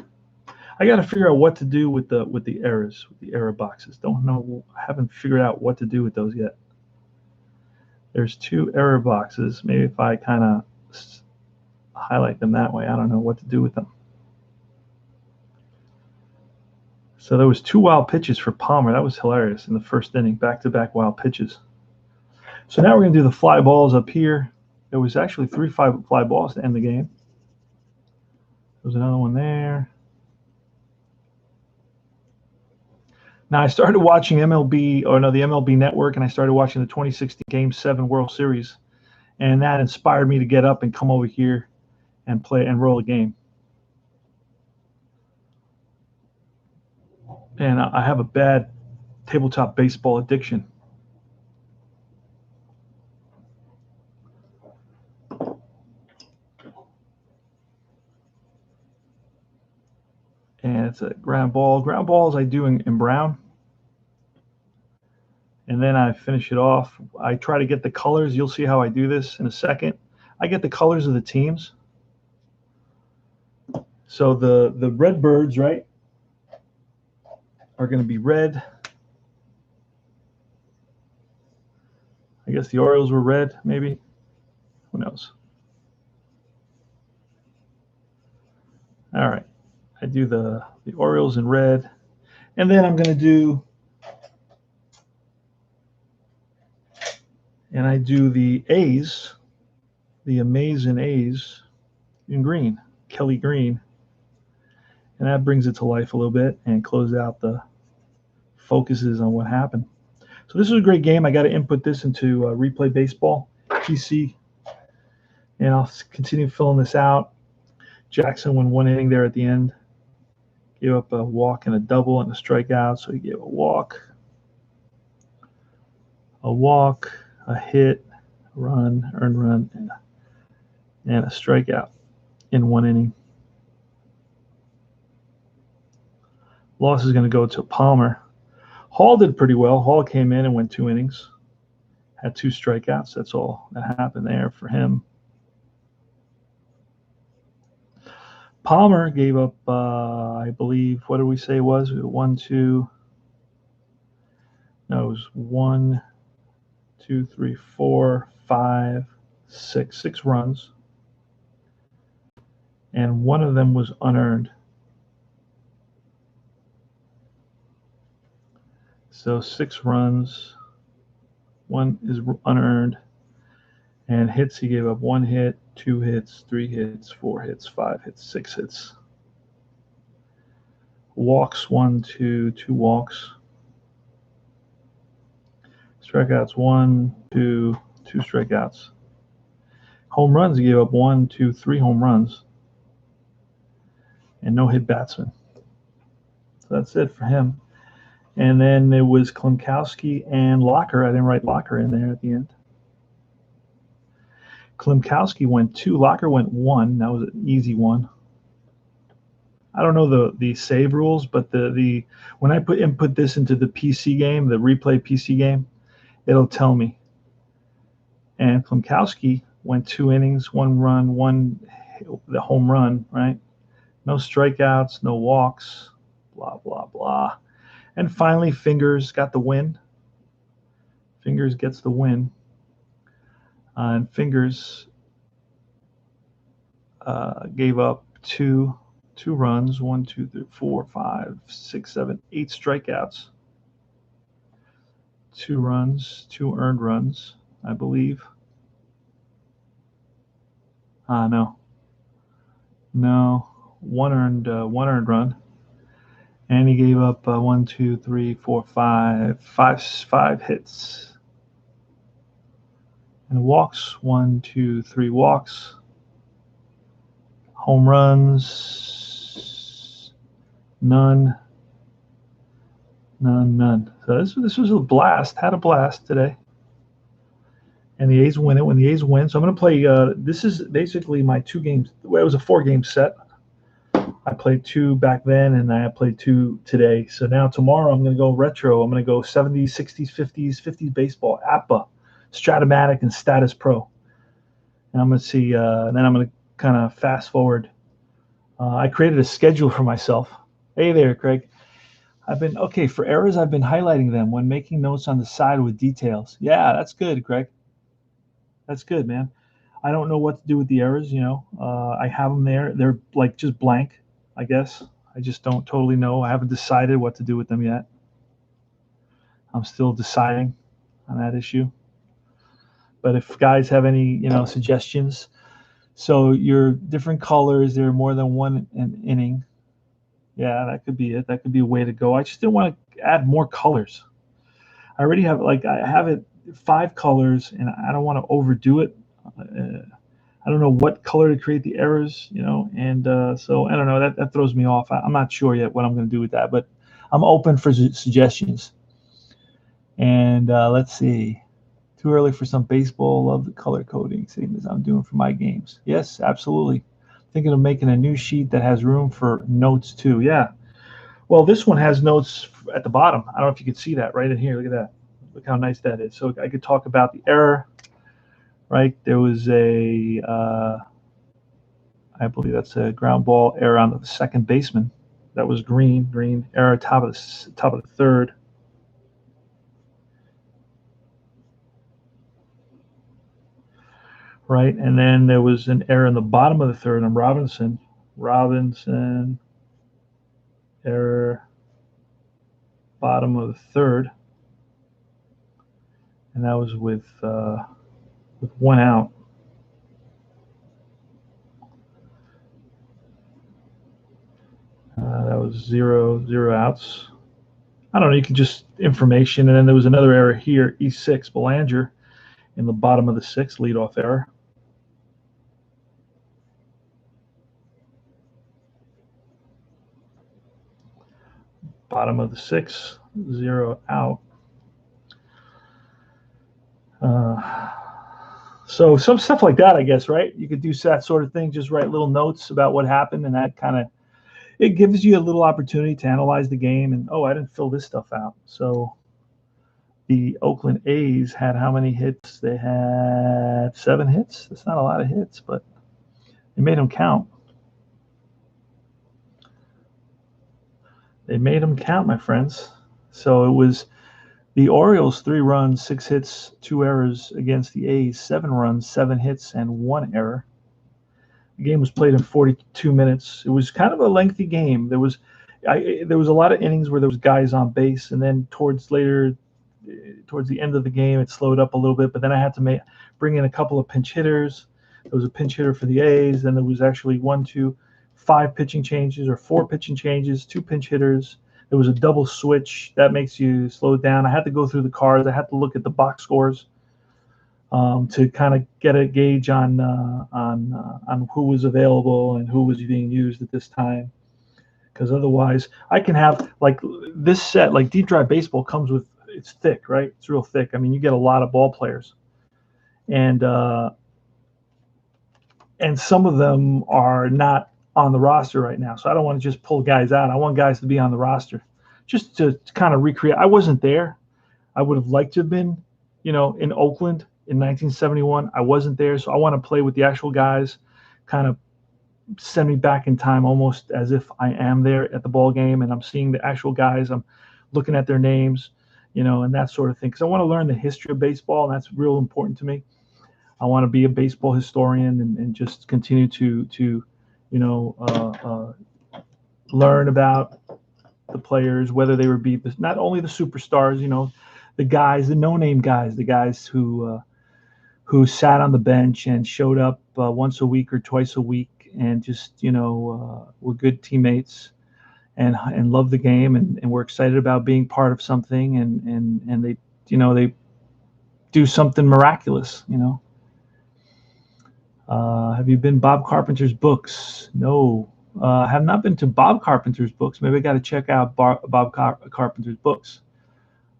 I got to figure out what to do with the errors, with the error boxes. Don't know. I haven't figured out what to do with those yet. There's 2 error boxes. Maybe if I kind of highlight them that way, I don't know what to do with them. So there was 2 wild pitches for Palmer. That was hilarious in the first inning, back-to-back wild pitches. So now we're going to do the fly balls up here. There was actually 3 fly balls to end the game. There's another one there. Now I started watching the MLB Network, and I started watching the 2016 Game 7 World Series, and that inspired me to get up and come over here and play and roll a game. And I have a bad tabletop baseball addiction. And it's a ground ball. Ground balls I do in brown. And then I finish it off. I try to get the colors. You'll see how I do this in a second. I get the colors of the teams. So the Redbirds, right, are going to be red. I guess the Orioles were red, maybe. Who knows? All right. I do the Orioles in red. And then I'm going to do, and I do the A's, the amazing A's in green, Kelly green. And that brings it to life a little bit and closes out the focuses on what happened. So this is a great game. I got to input this into Replay Baseball, PC, and I'll continue filling this out. Jackson won 1 inning there at the end. Gave up a walk and a double and a strikeout, so he gave a walk, a hit, a run, earned run, and a strikeout in 1 inning. Loss is going to go to Palmer. Hall did pretty well. Hall came in and went 2 innings, had 2 strikeouts. That's all that happened there for him. Palmer gave up, I believe, what did we say it was? 1, 2. No, it was 1, 2, 3, 4, 5, 6. 6 runs. And 1 of them was unearned. So 6 runs, 1 is unearned. And hits, he gave up 1 hit, 2 hits, 3 hits, 4 hits, 5 hits, 6 hits. Walks, 1, 2, 2 walks. Strikeouts, 1, 2, 2 strikeouts. Home runs, he gave up 1, 2, 3 home runs. And no hit batsman. So that's it for him. And then it was Klimkowski and Locker. I didn't write Locker in there at the end. Klimkowski went 2. Locker went 1. That was an easy one. I don't know the save rules, but the when I input this into the PC game, the Replay PC game, it'll tell me. And Klimkowski went 2 innings, 1 run, 1 the home run, right? No strikeouts, no walks, blah blah blah. And finally, Fingers got the win. Fingers gets the win. And Fingers gave up two runs, 1, 2, 3, 4, 5, 6, 7, 8 strikeouts. 2 runs, 2 earned runs, I believe. No, 1 earned run. And he gave up 1, 2, 3, 4, 5 hits. And walks, 1, 2, 3 walks. Home runs, none. So this was a blast. Had a blast today. and the A's win it. When the A's win, so I'm going to play. This is basically my 2 games. Well, it was a 4-game set. I played 2 back then, and I played 2 today. So now tomorrow I'm going to go retro. I'm going to go 70s, 60s, 50s baseball, APBA, Stratomatic, and Status Pro. And I'm going to see. And then I'm going to kind of fast forward. I created a schedule for myself. Hey there, Craig. I've been okay for errors. I've been highlighting them when making notes on the side with details. Yeah, that's good, Craig. That's good, man. I don't know what to do with the errors. I have them there. They're like just blank, I guess. I just don't totally know. I haven't decided what to do with them yet. I'm still deciding on that issue. But if guys have any, suggestions, so your different colors, there are more than one inning. Yeah, that could be it. That could be a way to go. I just didn't want to add more colors. I already have I have it 5 colors, and I don't want to overdo it. I don't know what color to create the errors, and so I don't know. That throws me off. I'm not sure yet what I'm going to do with that, but I'm open for suggestions. And let's see. Too early for some baseball. Love the color coding, same as I'm doing for my games. Yes, absolutely. Thinking of making a new sheet that has room for notes too. Yeah. Well, this one has notes at the bottom. I don't know if you can see that right in here. Look at that. Look how nice that is. So I could talk about the error, right? There was I believe that's a ground ball error on the second baseman. That was green error, top of the third. Right, and then there was an error in the bottom of the third on Robinson error, bottom of the third, and that was with 1 out. That was zero outs. I don't know. You can just information, and then there was another error here, E6 Belanger, in the bottom of the 6th, leadoff error. Bottom of the 6th, 0 out. So some stuff like that, I guess, right? You could do that sort of thing. Just write little notes about what happened, and that kind of it gives you a little opportunity to analyze the game. And I didn't fill this stuff out. So the Oakland A's had how many hits? They had 7 hits. That's not a lot of hits, but they made them count. They made them count, my friends. So it was the Orioles 3 runs, 6 hits, 2 errors against the A's, 7 runs, 7 hits, and 1 error. The game was played in 42 minutes. It was kind of a lengthy game. There was a lot of innings where there was guys on base, and then towards the end of the game, it slowed up a little bit. But then I had to bring in a couple of pinch hitters. There was a pinch hitter for the A's, and there was actually 5 pitching changes or 4 pitching changes, 2 pinch hitters. There was a double switch that makes you slow down. I had to go through the cards. I had to look at the box scores to kind of get a gauge on who was available and who was being used at this time. Because otherwise, I can have like this set, like Deep Drive Baseball comes with, it's thick, right? It's real thick. I mean, you get a lot of ball players, and some of them are not on the roster right now. So I don't want to just pull guys out. I want guys to be on the roster just to kind of recreate. I wasn't there. I would have liked to have been, in Oakland in 1971. I wasn't there. So I want to play with the actual guys, kind of send me back in time almost as if I am there at the ball game and I'm seeing the actual guys. I'm looking at their names, and that sort of thing. Because I want to learn the history of baseball, and that's real important to me. I want to be a baseball historian and just continue to learn about the players, whether they were not only the superstars, the guys, the no-name guys, the guys who sat on the bench and showed up once a week or twice a week and just were good teammates and love the game and were excited about being part of something and they they do something miraculous. Have you been Bob Carpenter's books? No, I have not been to Bob Carpenter's books. Maybe I got to check out Bob Carpenter's books.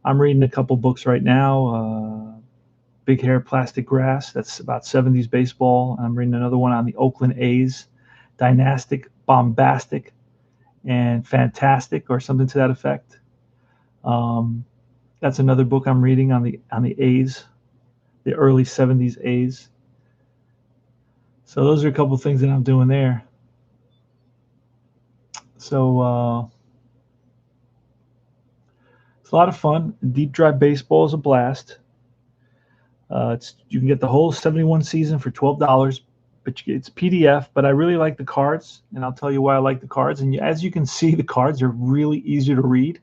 I'm reading a couple books right now. Big Hair, Plastic Grass. That's about 70s baseball. I'm reading another one on the Oakland A's, Dynastic, Bombastic, and Fantastic, or something to that effect. That's another book I'm reading on the A's, the early 70s A's. So those are a couple things that I'm doing there. So it's a lot of fun. Deep Drive Baseball is a blast. You can get the whole 71 season for $12, but it's PDF. But I really like the cards, and I'll tell you why I like the cards. And as you can see, the cards are really easy to read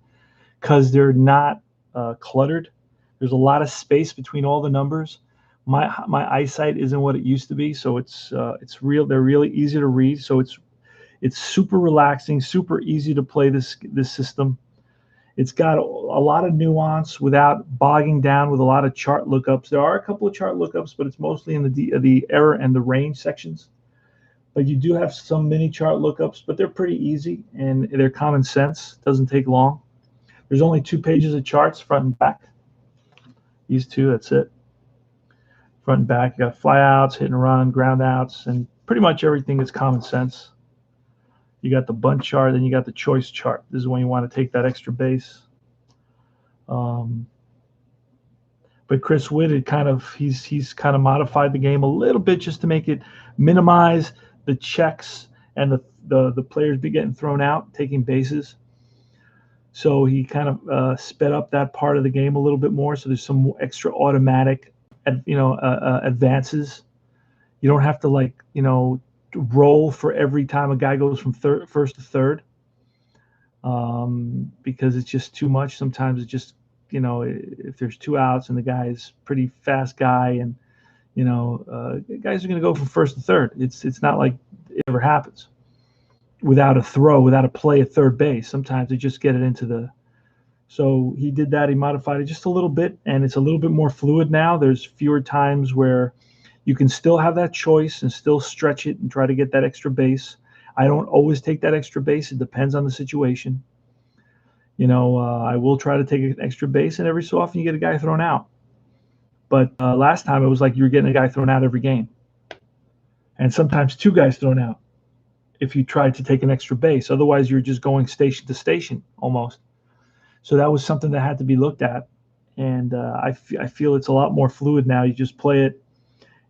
because they're not cluttered. There's a lot of space between all the numbers. My eyesight isn't what it used to be, so it's real. They're really easy to read. So it's super relaxing, super easy to play this system. It's got a lot of nuance without bogging down with a lot of chart lookups. There are a couple of chart lookups, but it's mostly in the error and the range sections. But you do have some mini chart lookups, but they're pretty easy and they're common sense. It doesn't take long. There's only 2 pages of charts, front and back. These 2, that's it. Front and back. You got flyouts, hit and run, ground outs, and pretty much everything is common sense. You got the bunt chart, then you got the choice chart. This is when you want to take that extra base. But Chris Witt, he's kind of modified the game a little bit just to make it minimize the checks and the players be getting thrown out, taking bases. So he kind of sped up that part of the game a little bit more. So there's some extra automatic, advances. You don't have to roll for every time a guy goes from first to third, because it's just too much. Sometimes it's just, if there's 2 outs and the guy's pretty fast guy, and guys are going to go from first to third. It's not like it ever happens without a throw, without a play at third base. Sometimes they just get it into the. So he did that. He modified it just a little bit, and it's a little bit more fluid now. There's fewer times where you can still have that choice and still stretch it and try to get that extra base. I don't always take that extra base. It depends on the situation. I will try to take an extra base, and every so often you get a guy thrown out. But last time it was like you were getting a guy thrown out every game. And sometimes 2 guys thrown out if you tried to take an extra base. Otherwise, you're just going station to station almost. So that was something that had to be looked at. And I feel it's a lot more fluid now. You just play it.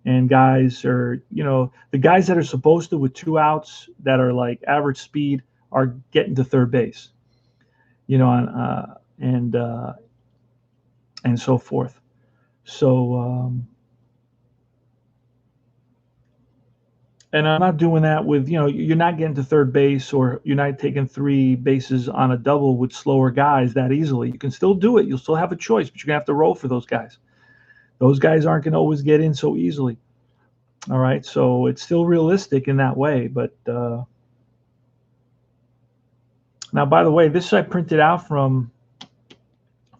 And guys are, the guys that are supposed to with 2 outs that are like average speed are getting to third base, and so forth. So, and I'm not doing that with, you're not getting to third base, or you're not taking 3 bases on a double with slower guys that easily. You can still do it. You'll still have a choice, but you're going to have to roll for those guys. Those guys aren't going to always get in so easily. All right, so it's still realistic in that way. But now, by the way, this I printed out from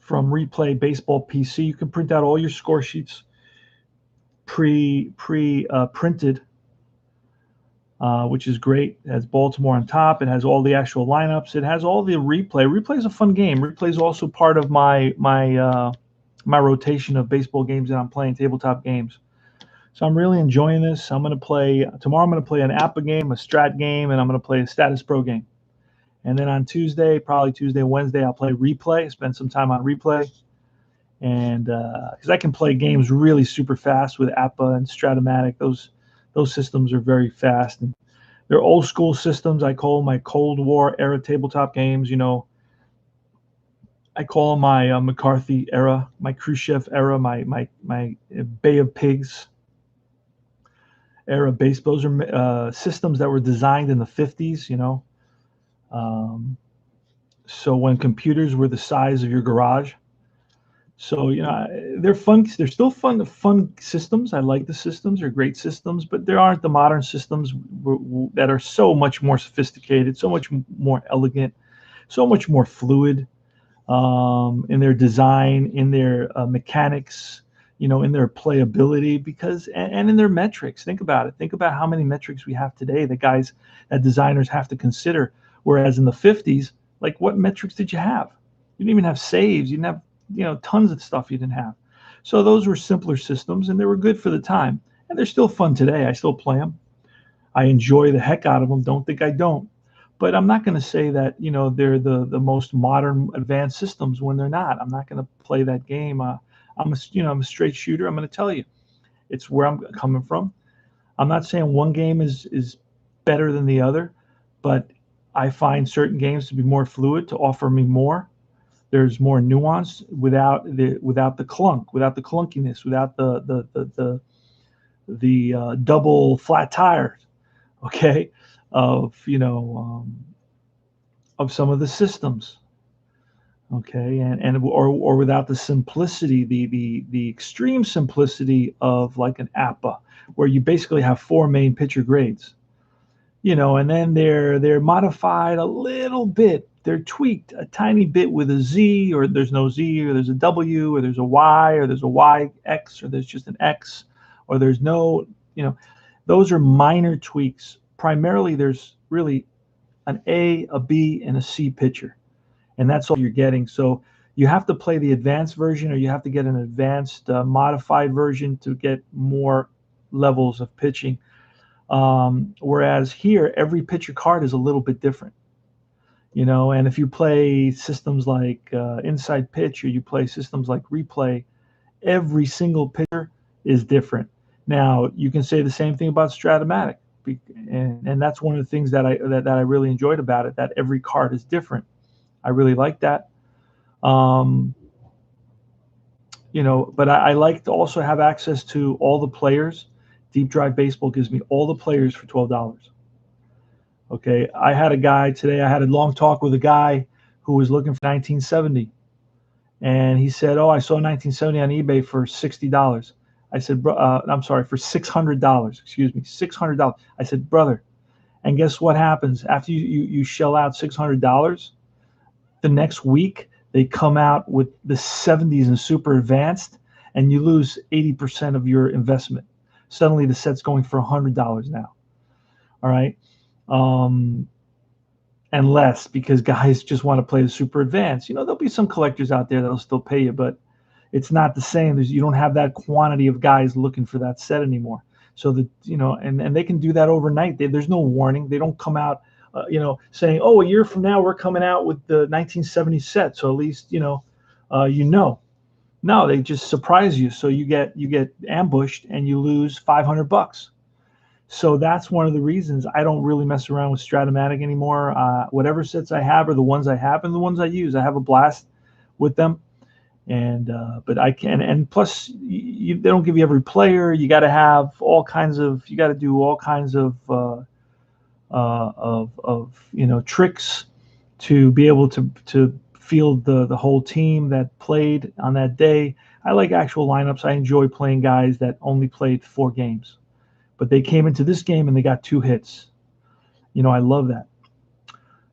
Replay Baseball PC. You can print out all your score sheets printed, which is great. It has Baltimore on top. It has all the actual lineups. It has all the replay. Replay is a fun game. Replay is also part of my rotation of baseball games that I'm playing, tabletop games. So I'm really enjoying this. Tomorrow I'm going to play an APA game, a Strat game, and I'm going to play a Status Pro game. And then on probably Tuesday, Wednesday, I'll play Replay, spend some time on Replay. And because I can play games really super fast with APA and Stratomatic. Those systems are very fast. And they're old school systems. I call them my Cold War era tabletop games, I call them my McCarthy era, my Khrushchev era, my Bay of Pigs era base. Those are systems that were designed in the 50s, so when computers were the size of your garage. So, they're fun. They're still fun systems. I like the systems. They're great systems, but there aren't the modern systems that are so much more sophisticated, so much more elegant, so much more fluid in their design, in their mechanics, in their playability, and in their metrics. Think about it. Think about how many metrics we have today that designers have to consider. Whereas in the 50s, like, what metrics did you have? You didn't even have saves. You didn't have, tons of stuff you didn't have. So those were simpler systems, and they were good for the time, and they're still fun today. I still play them. I enjoy the heck out of them. Don't think I don't. But I'm not going to say that they're the most modern advanced systems when they're not. I'm not going to play that game. I'm a straight shooter. I'm going to tell you, it's where I'm coming from. I'm not saying one game is better than the other, but I find certain games to be more fluid, to offer me more. There's more nuance without the clunk, without the clunkiness, without the double flat tires. Okay, of of some of the systems. Okay, or without the simplicity, the extreme simplicity of like an APA, where you basically have four main pitcher grades. And then they're modified a little bit. They're tweaked a tiny bit with a Z, or there's no Z, or there's a W, or there's a Y, or there's a YX, or there's just an X, or there's no, those are minor tweaks. Primarily, there's really an A, B, and a C pitcher, and that's all you're getting. So you have to play the advanced version, or you have to get an advanced modified version to get more levels of pitching. Whereas here, every pitcher card is a little bit different, and if you play systems like Inside Pitch, or you play systems like Replay, every single pitcher is different. Now, you can say the same thing about Stratomatic, and that's one of the things that I really enjoyed about it, that every card is different. I really like that. But I like to also have access to all the players. Deep Drive Baseball gives me all the players for $12. Okay, I had a guy today. I had a long talk with a guy who was looking for 1970, and he said, "Oh, I saw 1970 on eBay for $60." I said, "I'm sorry, for $600." Excuse me, $600. I said, "Brother," and guess what happens after you shell out $600? The next week they come out with the 70s and super advanced, and you lose 80% of your investment. Suddenly the set's going for $100 now. All right. And less, because guys just want to play the super advanced. There'll be some collectors out there that'll still pay you, but it's not the same. You don't have that quantity of guys looking for that set anymore. So and they can do that overnight. There's no warning. They don't come out, saying, "Oh, a year from now we're coming out with the 1970 set." So at least No, they just surprise you. So you get ambushed and you lose $500. So that's one of the reasons I don't really mess around with Stratomatic anymore. Whatever sets I have are the ones I have and the ones I use. I have a blast with them, and but I can. And plus, they don't give you every player. You got to have all kinds of. You got to do all kinds of tricks to be able to field the whole team that played on that day. I like actual lineups. I enjoy playing guys that only played 4 games. But they came into this game and they got 2 hits. I love that.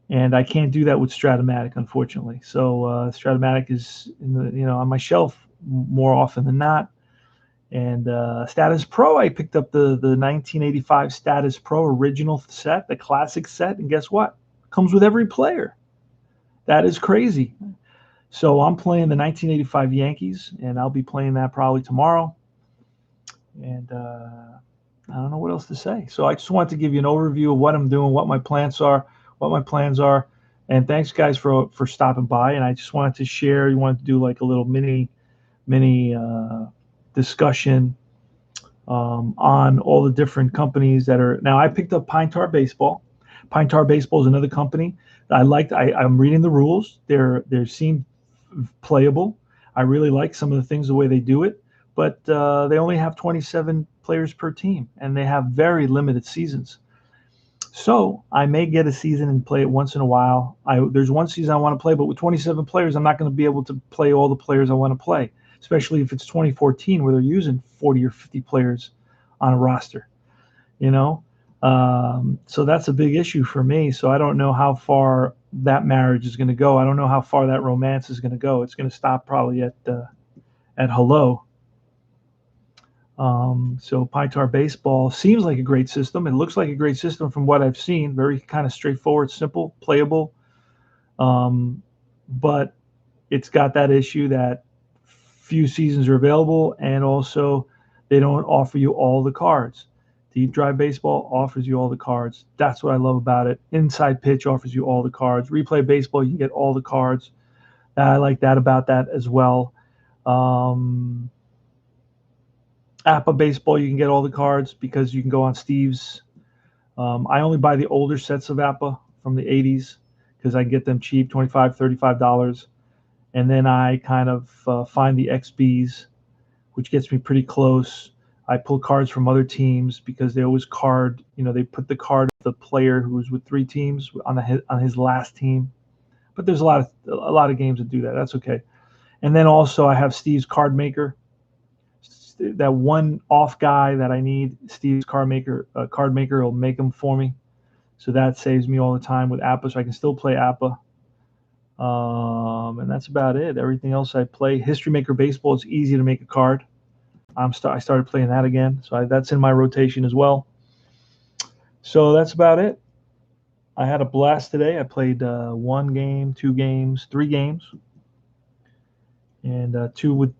And I can't do that with Stratomatic, unfortunately. So Stratomatic is on my shelf more often than not. And Status Pro, I picked up the 1985 Status Pro original set, the classic set, and guess what? Comes with every player. That is crazy. So I'm playing the 1985 Yankees, and I'll be playing that probably tomorrow. And I don't know what else to say. So I just wanted to give you an overview of what I'm doing, what my plans are, and thanks guys for stopping by. And I just wanted to share. You wanted to do like a little mini discussion on all the different companies that are now. I picked up Pine Tar Baseball. Pine Tar Baseball is another company that I liked. I'm reading the rules. They seem playable. I really like some of the things, the way they do it, but they only have 27 players per team, and they have very limited seasons. So I may get a season and play it once in a while. There's one season I want to play, but with 27 players, I'm not going to be able to play all the players I want to play, especially if it's 2014 where they're using 40 or 50 players on a roster, So that's a big issue for me. So I don't know how far that marriage is going to go. I don't know how far that romance is going to go. It's going to stop probably at hello. So Pine Tar Baseball seems like a great system. It looks like a great system from what I've seen. Very kind of straightforward, simple, playable. But it's got that issue that few seasons are available, and also they don't offer you all the cards. Deep Drive Baseball offers you all the cards. That's what I love about it. Inside Pitch offers you all the cards. Replay Baseball, you can get all the cards. I like that about that as well. APA Baseball, you can get all the cards because you can go on Steve's. I only buy the older sets of APA from the 80s because I can get them cheap, $25, $35. And then I kind of find the XBs, which gets me pretty close. I pull cards from other teams because they always card, they put the card of the player who's with 3 teams on his last team. But there's a lot of games that do that. That's okay. And then also I have Steve's Card Maker. That one off guy that I need, Steve's Card Maker will make them for me. So that saves me all the time with APA, so I can still play APA. And that's about it. Everything else I play. History Maker Baseball, it's easy to make a card. I started playing that again, so that's in my rotation as well. So that's about it. I had a blast today. I played 1 game, 2 games, 3 games, and two with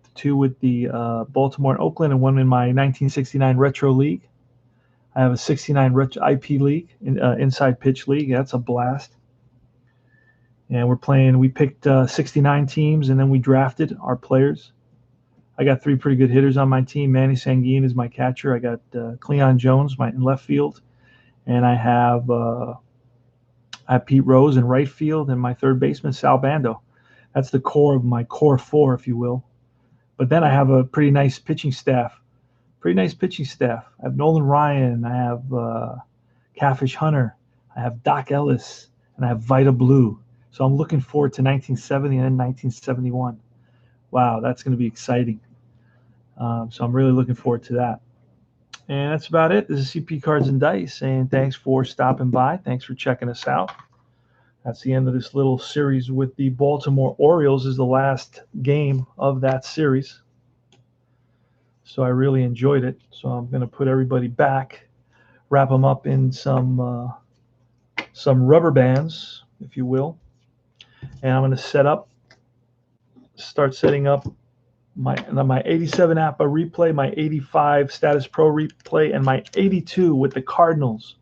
the Baltimore and Oakland, and 1 in my 1969 Retro League. I have a 69 IP League, Inside Pitch League. That's a blast. And we picked 69 teams, and then we drafted our players. I got 3 pretty good hitters on my team. Manny Sanguine is my catcher. I got Cleon Jones in left field, and I have Pete Rose in right field, and my third baseman, Sal Bando. That's the core of my core 4, if you will. But then I have a pretty nice pitching staff. I have Nolan Ryan. I have Catfish Hunter. I have Doc Ellis, and I have Vita Blue. So I'm looking forward to 1970 and then 1971. Wow, that's going to be exciting. So I'm really looking forward to that. And that's about it. This is CP Cards and Dice, and thanks for stopping by. Thanks for checking us out. That's the end of this little series with the Baltimore Orioles. Is the last game of that series. So I really enjoyed it. So I'm going to put everybody back, wrap them up in some rubber bands, if you will. And I'm going to start setting up my 87 APA replay, my 85 Status Pro replay, and my 82 with the Cardinals.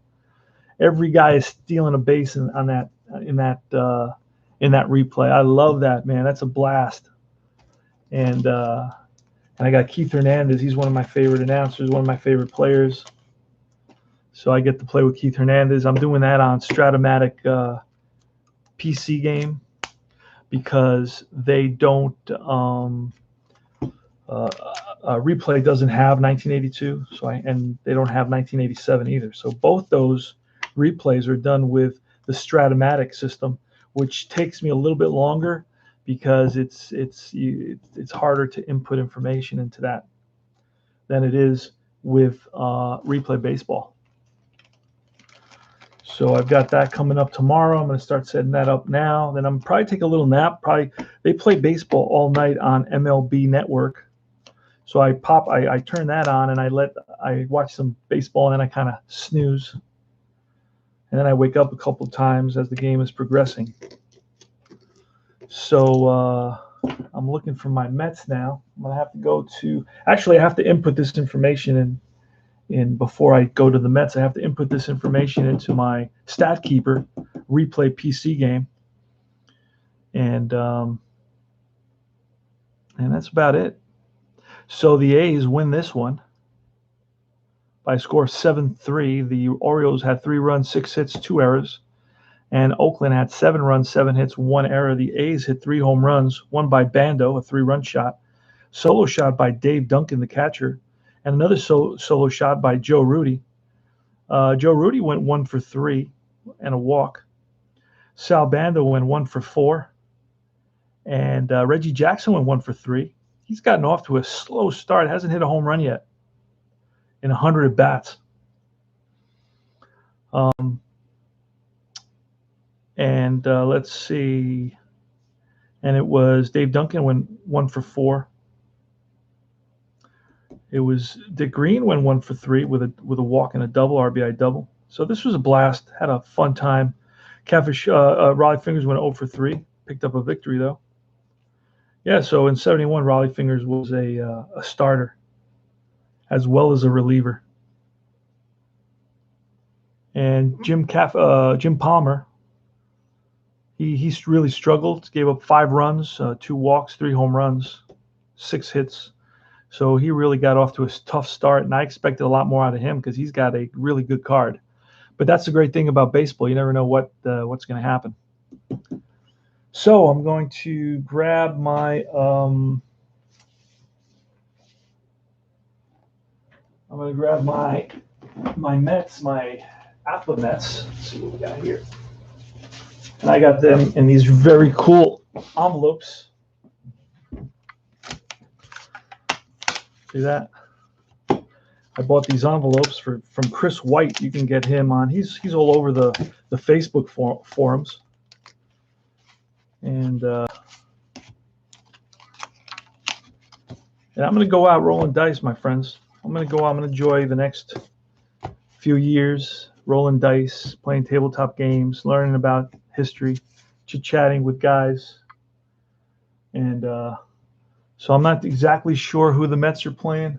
Every guy is stealing a base in that replay. I love that, man. That's a blast. And I got Keith Hernandez. He's one of my favorite announcers, one of my favorite players. So I get to play with Keith Hernandez. I'm doing that on Stratomatic PC game because they don't replay doesn't have 1982, and they don't have 1987 either. So both those replays are done with the Stratomatic system, which takes me a little bit longer because it's harder to input information into that than it is with Replay Baseball. So I've got that coming up tomorrow. I'm going to start setting that up now. Then I'm probably take a little nap. They play baseball all night on MLB Network. So I turn that on and I watch some baseball, and then I kind of snooze. And then I wake up a couple of times as the game is progressing. So I'm looking for my Mets now. I'm going to have to go to – actually, I have to input this information in before I go to the Mets. I have to input this information into my StatKeeper replay PC game. And that's about it. So the A's win this one by a score of 7-3. The Orioles had 3 runs, 6 hits, 2 errors. And Oakland had 7 runs, 7 hits, 1 error. The A's hit 3 home runs, one by Bando, a 3-run shot, solo shot by Dave Duncan, the catcher, and another solo shot by Joe Rudy. Joe Rudy went 1 for 3 and a walk. Sal Bando went 1 for 4. And Reggie Jackson went 1 for 3. He's gotten off to a slow start. Hasn't hit a home run yet in 100 at-bats. Let's see. And it was Dave Duncan went 1 for 4. It was Dick Green went 1 for 3 with a walk and a double, RBI double. So this was a blast. Had a fun time. Catfish Raleigh Fingers went 0 for 3. Picked up a victory though. Yeah, so in '71, Raleigh Fingers was a starter as well as a reliever, and Jim Palmer, he really struggled. Gave up 5 runs, 2 walks, 3 home runs, 6 hits. So he really got off to a tough start, and I expected a lot more out of him because he's got a really good card. But that's the great thing about baseball; you never know what's going to happen. So I'm going to grab my Mets, my Apple Mets. Let's see what we got here. And I got them in these very cool envelopes. See that? I bought these envelopes from Chris White. You can get him on. He's all over the Facebook forums. And I'm going to go out rolling dice, my friends. I'm going to go out. I'm going to enjoy the next few years rolling dice, playing tabletop games, learning about history, chit-chatting with guys. And so I'm not exactly sure who the Mets are playing.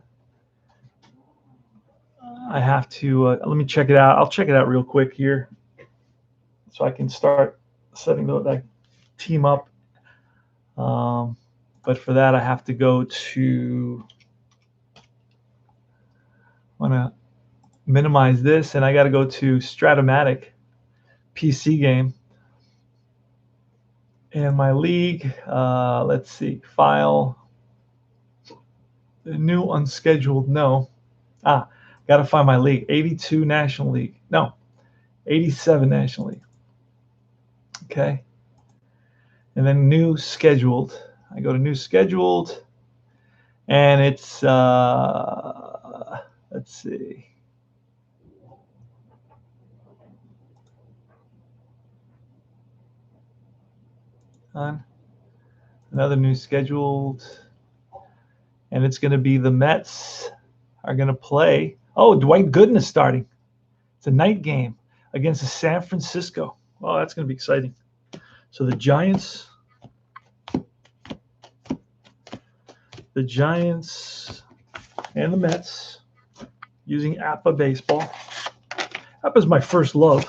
I have to let me check it out. I'll check it out real quick here, so I can start setting that team up. But for that, I have to go to. I want to minimize this, and I got to go to Stratomatic PC game. And my league, let's see, file, new unscheduled, no. Got to find my league, 82 National League. No, 87 National League. Okay. And then new scheduled. I go to new scheduled, and it's, let's see. On another new scheduled, and it's going to be the Mets are going to play. Oh, Dwight Gooden is starting. It's a night game against the San Francisco. Oh, that's going to be exciting. So the Giants and the Mets using APA baseball. APA is my first love.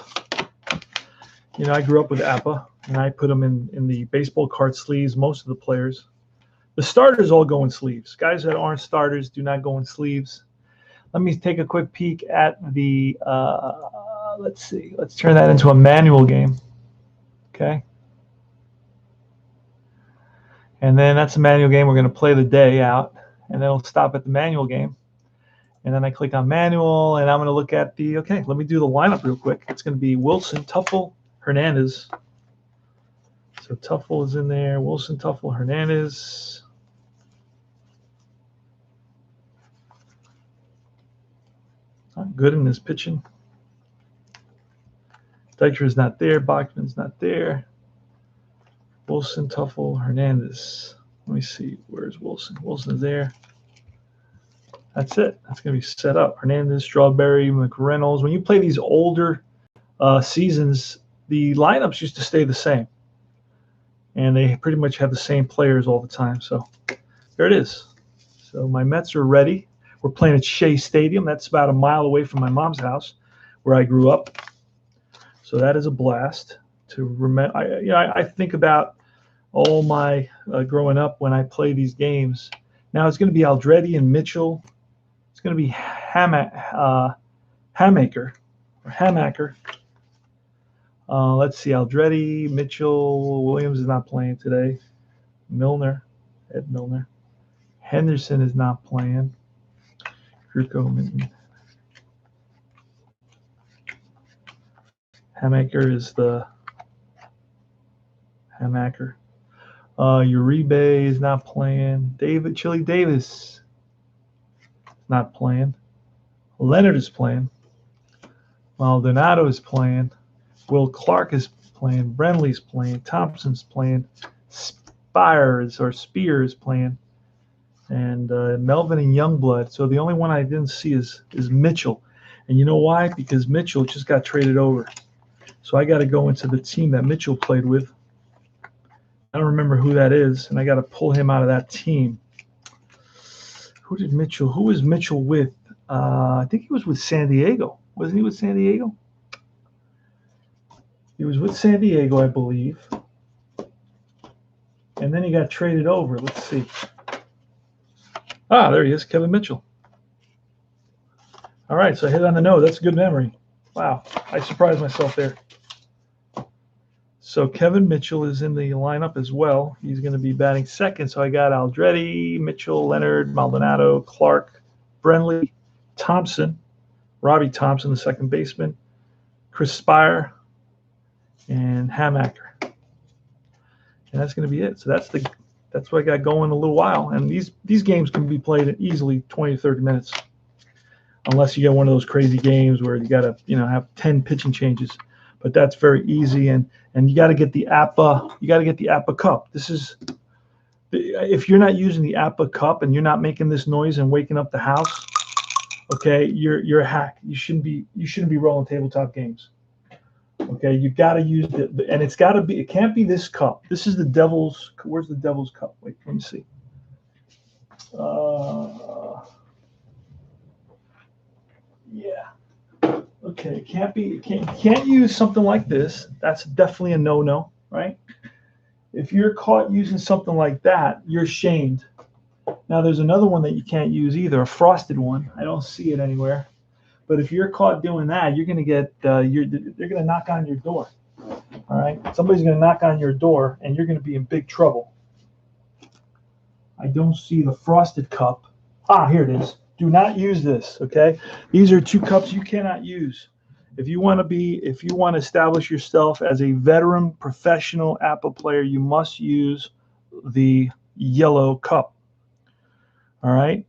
You know, I grew up with APA, and I put them in the baseball card sleeves, most of the players. The starters all go in sleeves. Guys that aren't starters do not go in sleeves. Let me take a quick peek at the, let's see. Let's turn that into a manual game. Okay. And then that's a manual game. We're going to play the day out, and then we'll stop at the manual game. And then I click on manual, and I'm going to look at okay, let me do the lineup real quick. It's going to be Wilson, Tuffle, Hernandez. So Tuffle is in there. Wilson, Tuffle, Hernandez. Not good in this pitching. Dykstra is not there. Bachman's not there. Wilson, Tuffle, Hernandez. Let me see. Where's Wilson? Wilson's there. That's it. That's going to be set up. Hernandez, Strawberry, McReynolds. When you play these older seasons, the lineups used to stay the same. And they pretty much have the same players all the time. So there it is. So my Mets are ready. We're playing at Shea Stadium. That's about a mile away from my mom's house where I grew up. So that is a blast to remember. I think about all my growing up when I play these games. Now it's going to be Aldretti and Mitchell. It's going to be Hamaker. Let's see, Aldretti, Mitchell, Williams is not playing today. Ed Milner. Henderson is not playing. Kruko, Minton. Hamaker is the Hamaker. Uribe is not playing. Chili Davis not playing. Leonard is playing. Maldonado is playing. Will Clark is playing. Brenly's playing. Thompson's playing. Spear is playing. And Melvin and Youngblood. So the only one I didn't see is Mitchell. And you know why? Because Mitchell just got traded over. So I got to go into the team that Mitchell played with. I don't remember who that is, and I got to pull him out of that team. Who was Mitchell with? I think he was with San Diego. Wasn't he with San Diego? He was with San Diego, I believe. And then he got traded over. Let's see. Ah, there he is, Kevin Mitchell. All right, so I hit on the nose. That's a good memory. Wow, I surprised myself there. So Kevin Mitchell is in the lineup as well. He's going to be batting second. So I got Aldretti, Mitchell, Leonard, Maldonado, Clark, Brenly, Thompson, Robbie Thompson, the second baseman, Chris Spire, and Hamaker. And that's going to be it. So that's what I got going a little while. And these games can be played in easily 20 to 30 minutes, unless you get one of those crazy games where you got to have 10 pitching changes. But that's very easy, and you got to get the APA. You got to get the APA cup. This is, if you're not using the APA cup and you're not making this noise and waking up the house, okay, you're a hack. You shouldn't be rolling tabletop games. Okay, you got to use and it's got to be. It can't be this cup. This is the Devil's. Where's the Devil's cup? Wait, let me see. Yeah. Okay, it can't be. Can't use something like this. That's definitely a no-no, right? If you're caught using something like that, you're shamed. Now, there's another one that you can't use either, a frosted one. I don't see it anywhere. But if you're caught doing that, you're going to get. They're going to knock on your door. All right, somebody's going to knock on your door, and you're going to be in big trouble. I don't see the frosted cup. Ah, here it is. Do not use this, okay? These are two cups you cannot use. If you want to establish yourself as a veteran professional APA player, you must use the yellow cup. All right?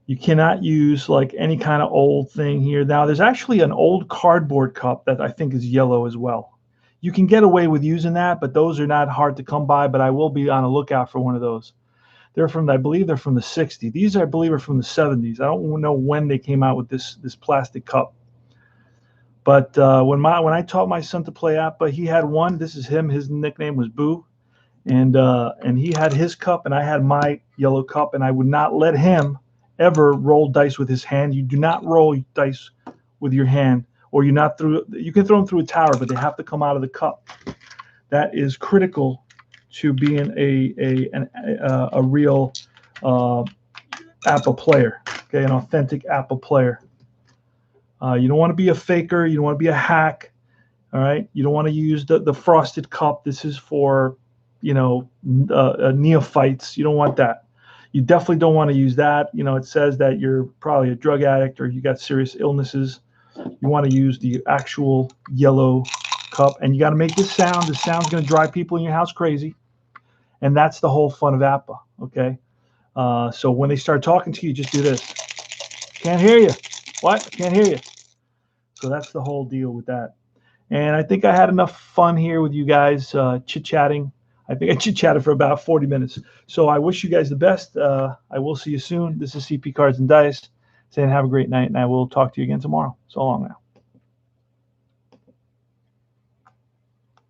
You cannot use like any kind of old thing here. Now, there's actually an old cardboard cup that I think is yellow as well. You can get away with using that, but those are not hard to come by, but I will be on a lookout for one of those. I believe they're from the 60s. These, I believe, are from the 70s. I don't know when they came out with this plastic cup. But when I taught my son to play APA, he had one. This is him. His nickname was Boo, and he had his cup, and I had my yellow cup, and I would not let him ever roll dice with his hand. You do not roll dice with your hand, or you can throw them through a tower, but they have to come out of the cup. That is critical to being a real APA player, okay, an authentic APA player. You don't want to be a faker. You don't want to be a hack. All right. You don't want to use the frosted cup. This is for neophytes. You don't want that. You definitely don't want to use that. It says that you're probably a drug addict or you got serious illnesses. You want to use the actual yellow cup, and you got to make this sound. The sound's going to drive people in your house crazy. And that's the whole fun of APA, okay? So when they start talking to you, just do this. Can't hear you. What? Can't hear you. So that's the whole deal with that. And I think I had enough fun here with you guys chit-chatting. I think I chit-chatted for about 40 minutes. So I wish you guys the best. I will see you soon. This is CP Cards and Dice saying have a great night, and I will talk to you again tomorrow. So long now.